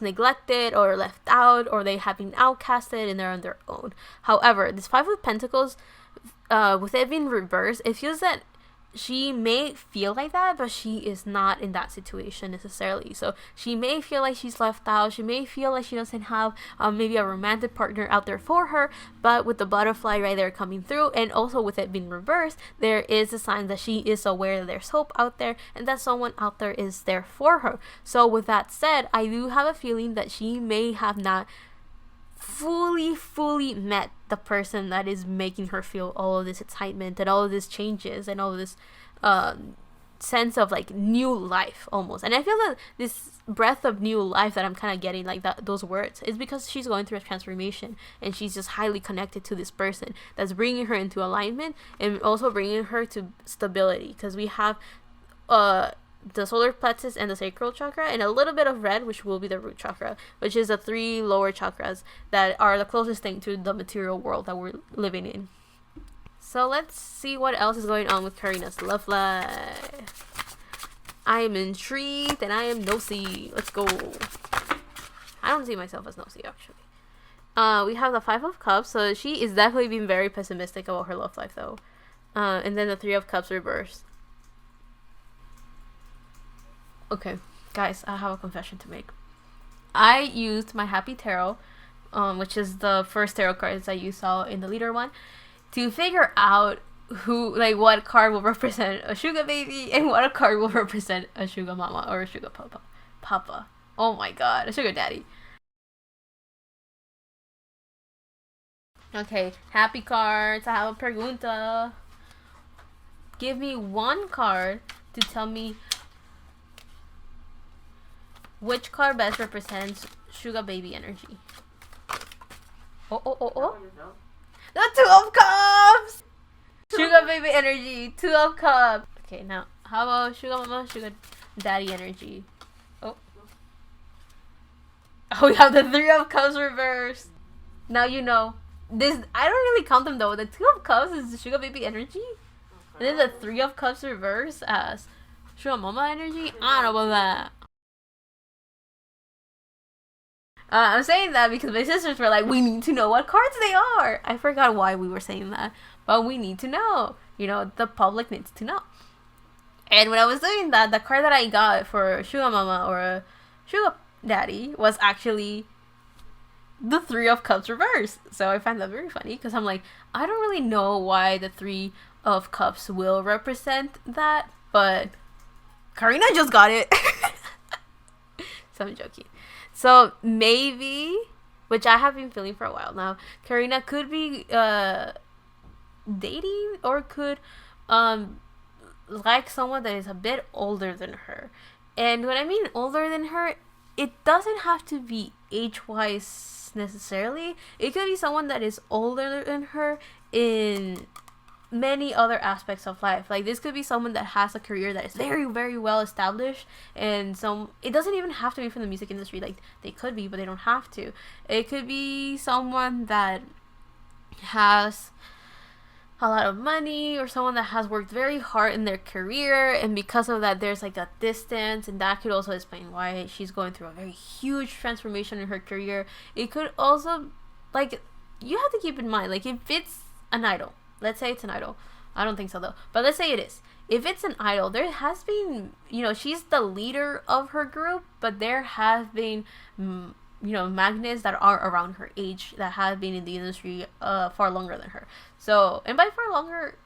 neglected or left out, or they have been outcasted and they're on their own. However, this Five of Pentacles, with it being reversed, it feels that she may feel like that, but she is not in that situation necessarily. So she may feel like she's left out. She may feel like she doesn't have maybe a romantic partner out there for her. But with the butterfly right there coming through, and also with it being reversed, there is a sign that she is aware that there's hope out there and that someone out there is there for her. So with that said, I do have a feeling that she may have not fully met the person that is making her feel all of this excitement and all of these changes and all of this sense of like new life almost. And I feel that this breath of new life that I'm kind of getting, like those words, is because she's going through a transformation and she's just highly connected to this person that's bringing her into alignment and also bringing her to stability, because we have the solar plexus and the sacral chakra, and a little bit of red, which will be the root chakra, which is the 3 lower chakras that are the closest thing to the material world that we're living in. So let's see what else is going on with Karina's love life. I am intrigued and I am nosy. Let's go. I don't see myself as nosy actually. We have the 5 of Cups, so she is definitely being very pessimistic about her love life though. And then the 3 of Cups reversed. Okay, guys, I have a confession to make. I used my Happy Tarot, which is the first tarot cards that you saw in the leader one, to figure out what card will represent a sugar baby and what card will represent a sugar mama or a sugar papa. Oh my god, a sugar daddy. Okay, happy cards. I have a pregunta. Give me one card to tell me which card best represents sugar baby energy. Oh. The 2 of Cups! Sugar baby energy, 2 of Cups. Okay, now, how about sugar mama, sugar daddy energy? Oh, we have the 3 of Cups reversed. Now you know. This, I don't really count them though. The 2 of Cups is the sugar baby energy. And then the 3 of Cups reversed as sugar mama energy. I don't know about that. I'm saying that because my sisters were like, we need to know what cards they are. I forgot why we were saying that, but we need to know. You know, the public needs to know. And when I was doing that, the card that I got for sugar mama or a sugar daddy was actually the 3 of Cups reversed. So I find that very funny because I'm like, I don't really know why the 3 of Cups will represent that, but Karina just got it. So I'm joking. So maybe, which I have been feeling for a while now, Karina could be dating or could like someone that is a bit older than her. And when I mean older than her, it doesn't have to be age-wise necessarily. It could be someone that is older than her in many other aspects of life. Like this could be someone that has a career that is very, very well established, and it doesn't even have to be from the music industry. Like they could be, but they don't have to. It could be someone that has a lot of money, or someone that has worked very hard in their career, and because of that there's like a distance, and that could also explain why she's going through a very huge transformation in her career. It could also, like, you have to keep in mind, like, if it's an idol, let's say it's an idol, I don't think so though, but let's say it is. If it's an idol, there has been, you know, she's the leader of her group, but there have been you know, magnets that are around her age that have been in the industry far longer than her. So, and by far longer,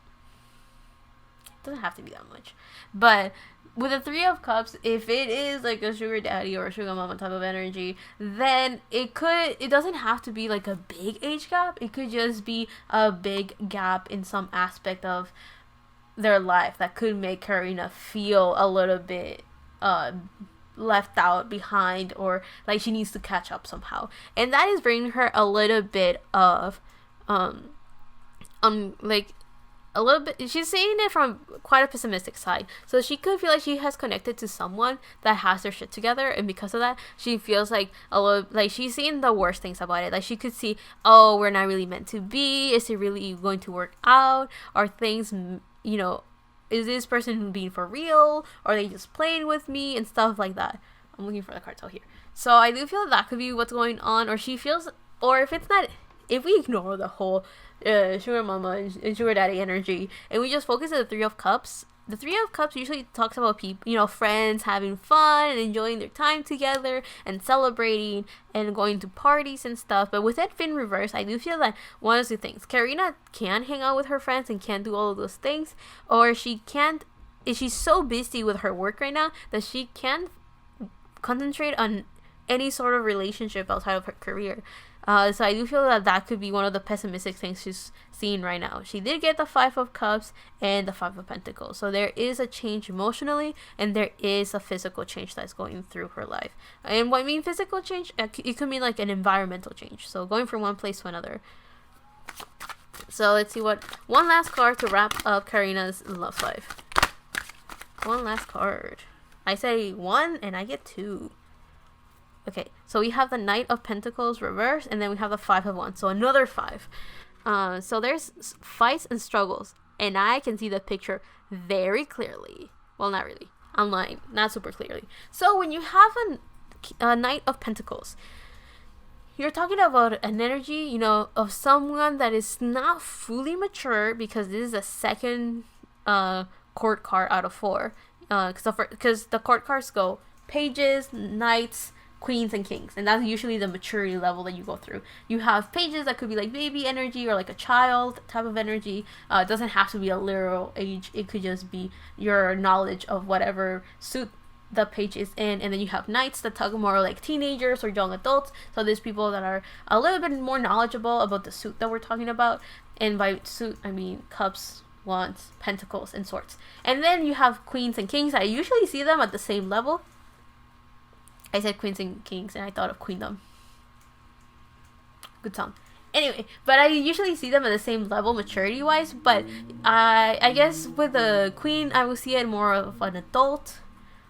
it doesn't have to be that much. But with the 3 of Cups, if it is like a sugar daddy or a sugar mama type of energy, then it doesn't have to be like a big age gap. It could just be a big gap in some aspect of their life that could make Karina feel a little bit left out behind, or like she needs to catch up somehow, and that is bringing her a little bit of like a little bit, she's saying it from quite a pessimistic side, so she could feel like she has connected to someone that has their shit together, and because of that she feels like a little, like she's seeing the worst things about it. Like she could see, oh, we're not really meant to be, is it really going to work out, are things, you know, is this person being for real? Or are they just playing with me? And stuff like that. I'm looking for the cartel here. So I do feel that could be what's going on. Or she feels, or if it's not, if we ignore the whole sugar mama and sugar daddy energy, and we just focus on the 3 of Cups. The 3 of Cups usually talks about people, you know, friends having fun and enjoying their time together and celebrating and going to parties and stuff. But with it being reversed, I do feel that one of 2 things. Karina can hang out with her friends and can do all of those things, or she can't. She's so busy with her work right now that she can't concentrate on any sort of relationship outside of her career. So I do feel that could be one of the pessimistic things she's seeing right now. She did get the 5 of Cups and the 5 of Pentacles. So there is a change emotionally, and there is a physical change that's going through her life. And what I mean physical change, it could mean like an environmental change. So going from one place to another. So let's see what, one last card to wrap up Karina's love life. One last card. I say 1 and I get 2. Okay, so we have the Knight of Pentacles reversed, and then we have the 5 of Wands, so another 5. So there's fights and struggles, and I can see the picture very clearly. Well, not really. I'm lying, not super clearly. So when you have a Knight of Pentacles, you're talking about an energy, of someone that is not fully mature, because this is a second court card out of 4. Because the court cards go pages, knights, queens, and kings, and that's usually the maturity level that you go through. You have pages that could be like baby energy or like a child type of energy. It doesn't have to be a literal age. It could just be your knowledge of whatever suit the page is in. And then you have knights that talk more like teenagers or young adults. So there's people that are a little bit more knowledgeable about the suit that we're talking about. And by suit, I mean cups, wands, pentacles, and swords. And then you have queens and kings. I usually see them at the same level. I said queens and kings, and I thought of queendom. Good song. Anyway, but I usually see them at the same level maturity-wise. But I guess with the queen, I will see it more of an adult,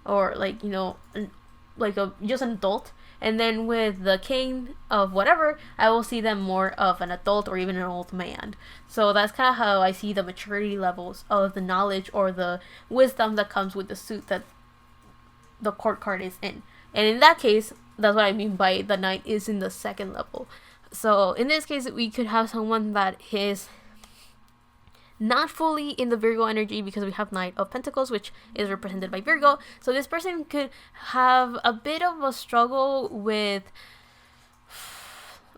or like just an adult. And then with the king of whatever, I will see them more of an adult or even an old man. So that's kind of how I see the maturity levels of the knowledge or the wisdom that comes with the suit that the court card is in. And in that case, that's what I mean by the knight is in the second level. So in this case, we could have someone that is not fully in the Virgo energy, because we have Knight of Pentacles, which is represented by Virgo. So this person could have a bit of a struggle with,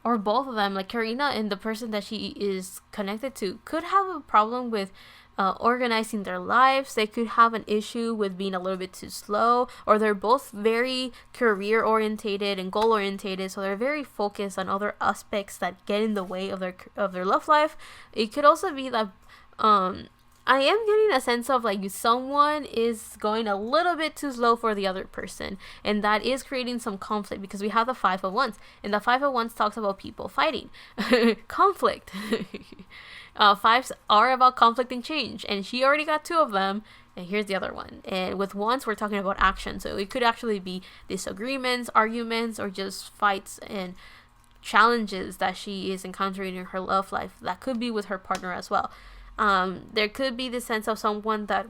or both of them, like Karina and the person that she is connected to, could have a problem with organizing their lives. They could have an issue with being a little bit too slow, or they're both very career orientated and goal orientated, so they're very focused on other aspects that get in the way of their love life. It could also be that I am getting a sense of like someone is going a little bit too slow for the other person, and that is creating some conflict, because we have the 5 of Wands, and the 5 of Wands talks about people fighting. Conflict. Fives are about conflict and change, and she already got 2 of them, and here's the other one. And with Wands, we're talking about action, so it could actually be disagreements, arguments, or just fights and challenges that she is encountering in her love life. That could be with her partner as well. There could be the sense of someone that,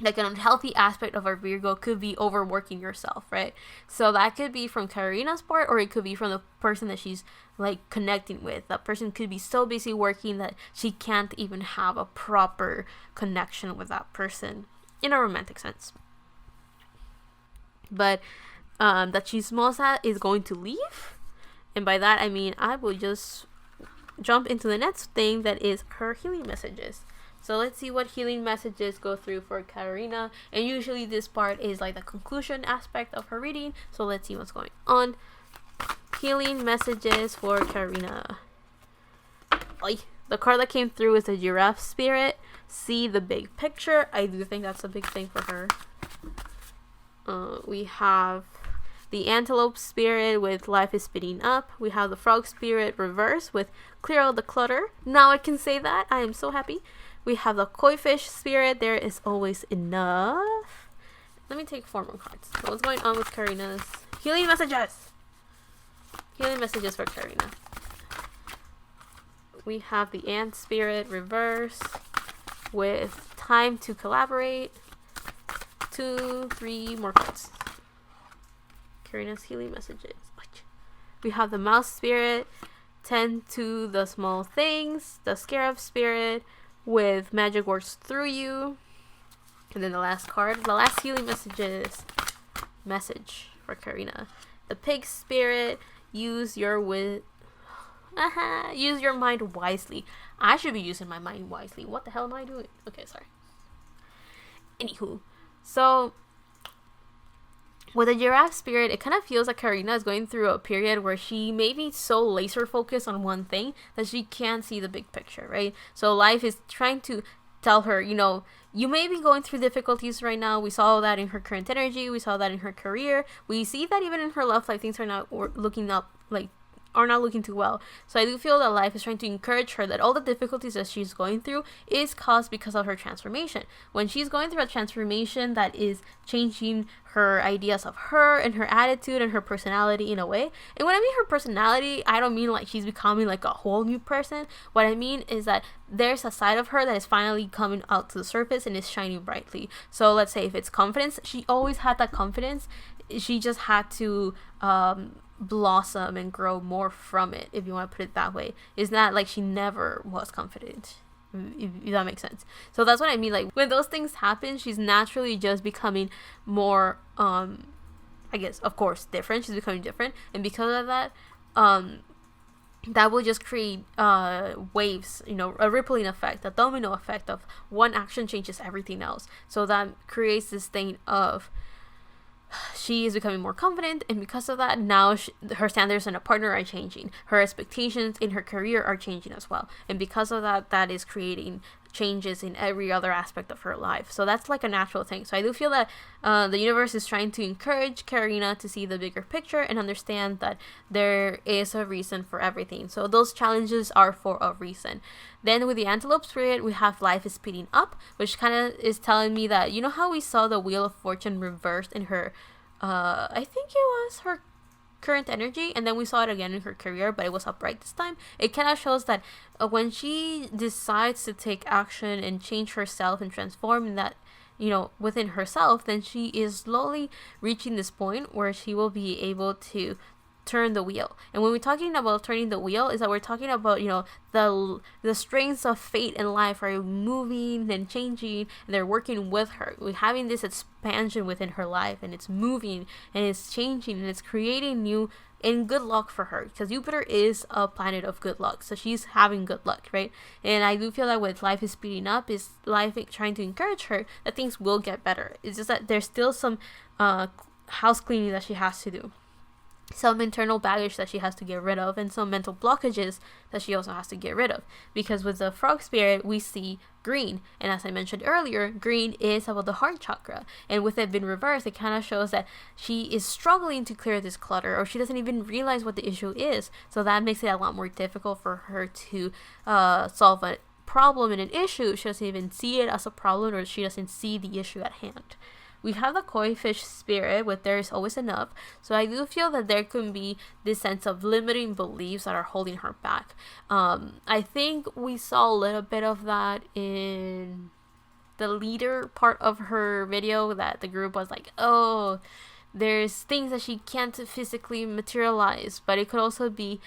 like an unhealthy aspect of our Virgo, could be overworking yourself, right? So that could be from Karina's part, or it could be from the person that she's like connecting with. That person could be so busy working that she can't even have a proper connection with that person in a romantic sense. But that chismosa is going to leave, and by that I mean I will just jump into the next thing, that is her healing messages. So let's see what healing messages go through for Karina. And usually this part is like the conclusion aspect of her reading. So let's see what's going on. Healing messages for Karina. The card that came through is the giraffe spirit. See the big picture. I do think that's a big thing for her. We have the antelope spirit with life is speeding up. We have the frog spirit reverse with clear out the clutter. Now I can say that. I am so happy. We have the koi fish spirit. There is always enough. Let me take 4 more cards. So what's going on with Karina's healing messages? Healing messages for Karina. We have the ant spirit reverse with time to collaborate. 2, 3 more cards. Karina's healing messages. We have the mouse spirit, tend to the small things, the scarab spirit with magic works through you, and then the last card, the last healing message for Karina, the pig spirit, use your mind wisely. I should be using my mind wisely. What the hell am I doing? Okay, sorry. Anywho, so with the giraffe spirit, it kind of feels like Karina is going through a period where she may be so laser focused on one thing that she can't see the big picture, right? So life is trying to tell her, you may be going through difficulties right now. We saw that in her current energy. We saw that in her career. We see that even in her love life, things are not looking up like are not looking too well. So I do feel that life is trying to encourage her that all the difficulties that she's going through is caused because of her transformation. When she's going through a transformation that is changing her ideas of her and her attitude and her personality in a way. And when I mean her personality, I don't mean like she's becoming like a whole new person. What I mean is that there's a side of her that is finally coming out to the surface and is shining brightly. So let's say if it's confidence, she always had that confidence. She just had to blossom and grow more from it, if you want to put it that way. It's not like she never was confident, if that makes sense. So that's what I mean, like when those things happen, she's naturally just becoming more I guess, of course, different. She's becoming different, and because of that, that will just create waves, you know, a rippling effect, a domino effect of one action changes everything else. So that creates this thing of she is becoming more confident, and because of that, now her standards in a partner are changing. Her expectations in her career are changing as well, and because of that, that is creating changes in every other aspect of her life. So that's like a natural thing. So I do feel that the universe is trying to encourage Karina to see the bigger picture and understand that there is a reason for everything. So those challenges are for a reason. Then with the Antelope Spirit, we have life is speeding up, which kind of is telling me that, you know how we saw the Wheel of Fortune reversed in her, I think it was her current energy, and then we saw it again in her career, but it was upright this time. It kind of shows that when she decides to take action and change herself and transform in that, you know, within herself, then she is slowly reaching this point where she will be able to turn the wheel. And when we're talking about turning the wheel, is that we're talking about, you know, the strings of fate and life are moving and changing, and they're working with her. We're having this expansion within her life, and it's moving and it's changing and it's creating new and good luck for her, because Jupiter is a planet of good luck, so she's having good luck, right? And I do feel that with life is speeding up, is life trying to encourage her that things will get better. It's just that there's still some house cleaning that she has to do, some internal baggage that she has to get rid of, and some mental blockages that she also has to get rid of. Because with the Frog Spirit, we see green, and as I mentioned earlier, green is about the heart chakra, and with it being reversed, it kind of shows that she is struggling to clear this clutter, or she doesn't even realize what the issue is. So that makes it a lot more difficult for her to solve a problem and an issue. She doesn't even see it as a problem, or she doesn't see the issue at hand. We have the Koi Fish Spirit with there is always enough. So I do feel that there can be this sense of limiting beliefs that are holding her back. I think we saw a little bit of that in the leader part of her video, that the group was like, oh, there's things that she can't physically materialize. But it could also be,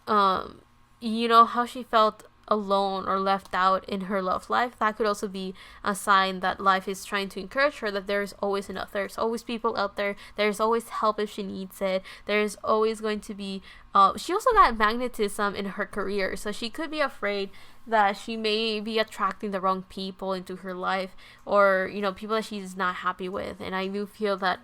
you know, how she felt alone or left out in her love life. That could also be a sign that life is trying to encourage her that there's always enough, there's always people out there, there's always help if she needs it, there's always going to be she also got magnetism in her career, so she could be afraid that she may be attracting the wrong people into her life, or, you know, people that she's not happy with. And I do feel that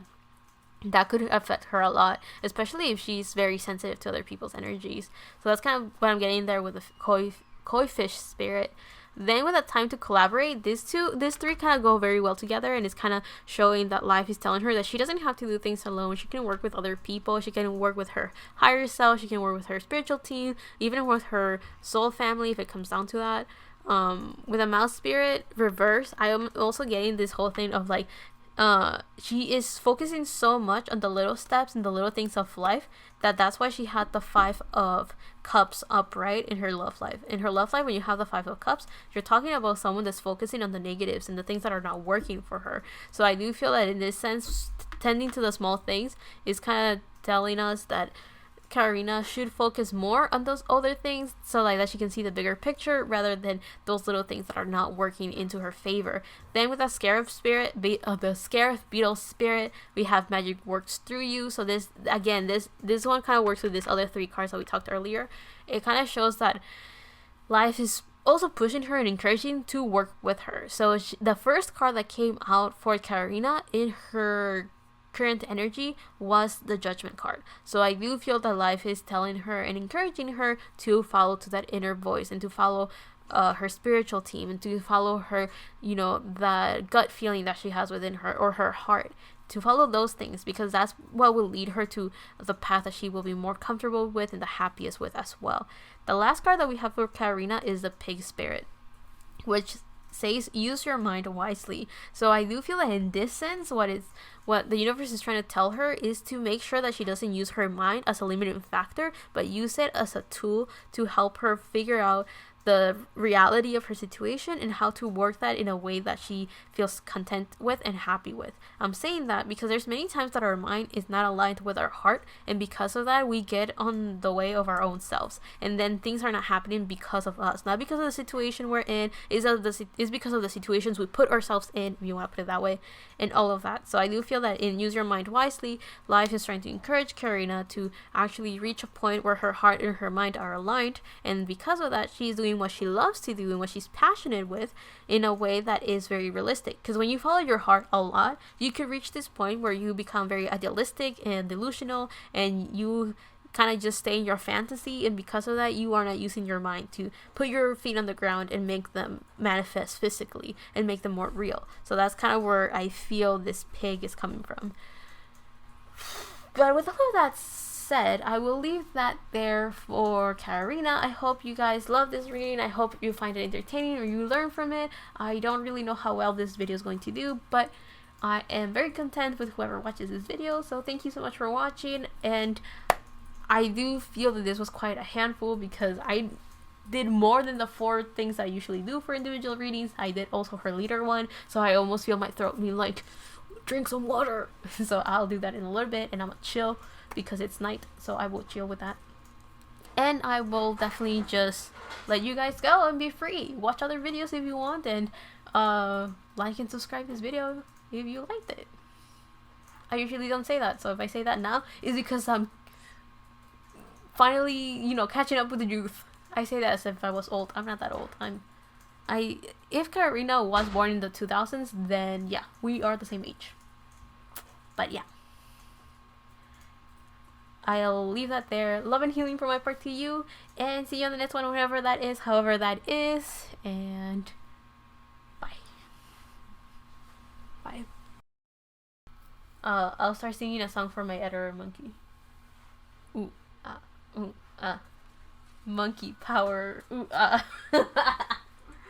that could affect her a lot, especially if she's very sensitive to other people's energies. So that's kind of what I'm getting there with the Koi Fish Spirit. Then with the time to collaborate, these three kind of go very well together, and it's kind of showing that life is telling her that she doesn't have to do things alone. She can work with other people, she can work with her higher self, she can work with her spiritual team, even with her soul family if it comes down to that. With a Mouse Spirit reverse, I am also getting this whole thing of like, she is focusing so much on the little steps and the little things of life that's why she had the 5 of Cups upright in her love life. In her love life, when you have the 5 of Cups, you're talking about someone that's focusing on the negatives and the things that are not working for her. So I do feel that in this sense, tending to the small things is kind of telling us that Karina should focus more on those other things, so like that she can see the bigger picture rather than those little things that are not working into her favor. Then with the Scarab Spirit, the Scarab Beetle Spirit, we have magic works through you. So this again, this one kind of works with these other 3 cards that we talked earlier. It kind of shows that life is also pushing her and encouraging to work with her. So the first card that came out for Karina in her current energy was the Judgment card. So I do feel that life is telling her and encouraging her to follow to that inner voice and to follow her spiritual team, and to follow her, you know, the gut feeling that she has within her, or her heart, to follow those things, because that's what will lead her to the path that she will be more comfortable with and the happiest with as well. The last card that we have for Karina is the Pig Spirit, which says use your mind wisely. So I do feel that in this sense, what the universe is trying to tell her is to make sure that she doesn't use her mind as a limiting factor, but use it as a tool to help her figure out the reality of her situation and how to work that in a way that she feels content with and happy with. I'm saying that because there's many times that our mind is not aligned with our heart, and because of that we get on the way of our own selves, and then things are not happening because of us, not because of the situation we're in, is because of the situations we put ourselves in, if you want to put it that way, and all of that. So I do feel that in Use Your Mind Wisely, life is trying to encourage Karina to actually reach a point where her heart and her mind are aligned, and because of that she's doing what she loves to do and what she's passionate with in a way that is very realistic. Because when you follow your heart a lot, you could reach this point where you become very idealistic and delusional, and you kind of just stay in your fantasy, and because of that you are not using your mind to put your feet on the ground and make them manifest physically and make them more real. So that's kind of where I feel this pig is coming from. But with all of that said, I will leave that there for Karina. I hope you guys love this reading. I hope you find it entertaining or you learn from it. I don't really know how well this video is going to do, but I am very content with whoever watches this video. So thank you so much for watching, and I do feel that this was quite a handful because I did more than the 4 things I usually do for individual readings. I did also her leader one, so I almost feel my throat being like, drink some water. So I'll do that in a little bit, and I'm gonna chill because it's night, so I will chill with that. And I will definitely just let you guys go and be free. Watch other videos if you want, and like and subscribe this video if you liked it. I usually don't say that, so if I say that now, it's because I'm finally, you know, catching up with the youth. I say that as if I was old. I'm not that old. If Karina was born in the 2000s, then yeah, we are the same age. But yeah, I'll leave that there. Love and healing for my part to you, and see you on the next one, whatever that is, however that is, and bye. Bye. I'll start singing a song for my editor monkey. Ooh, monkey power. Ooh,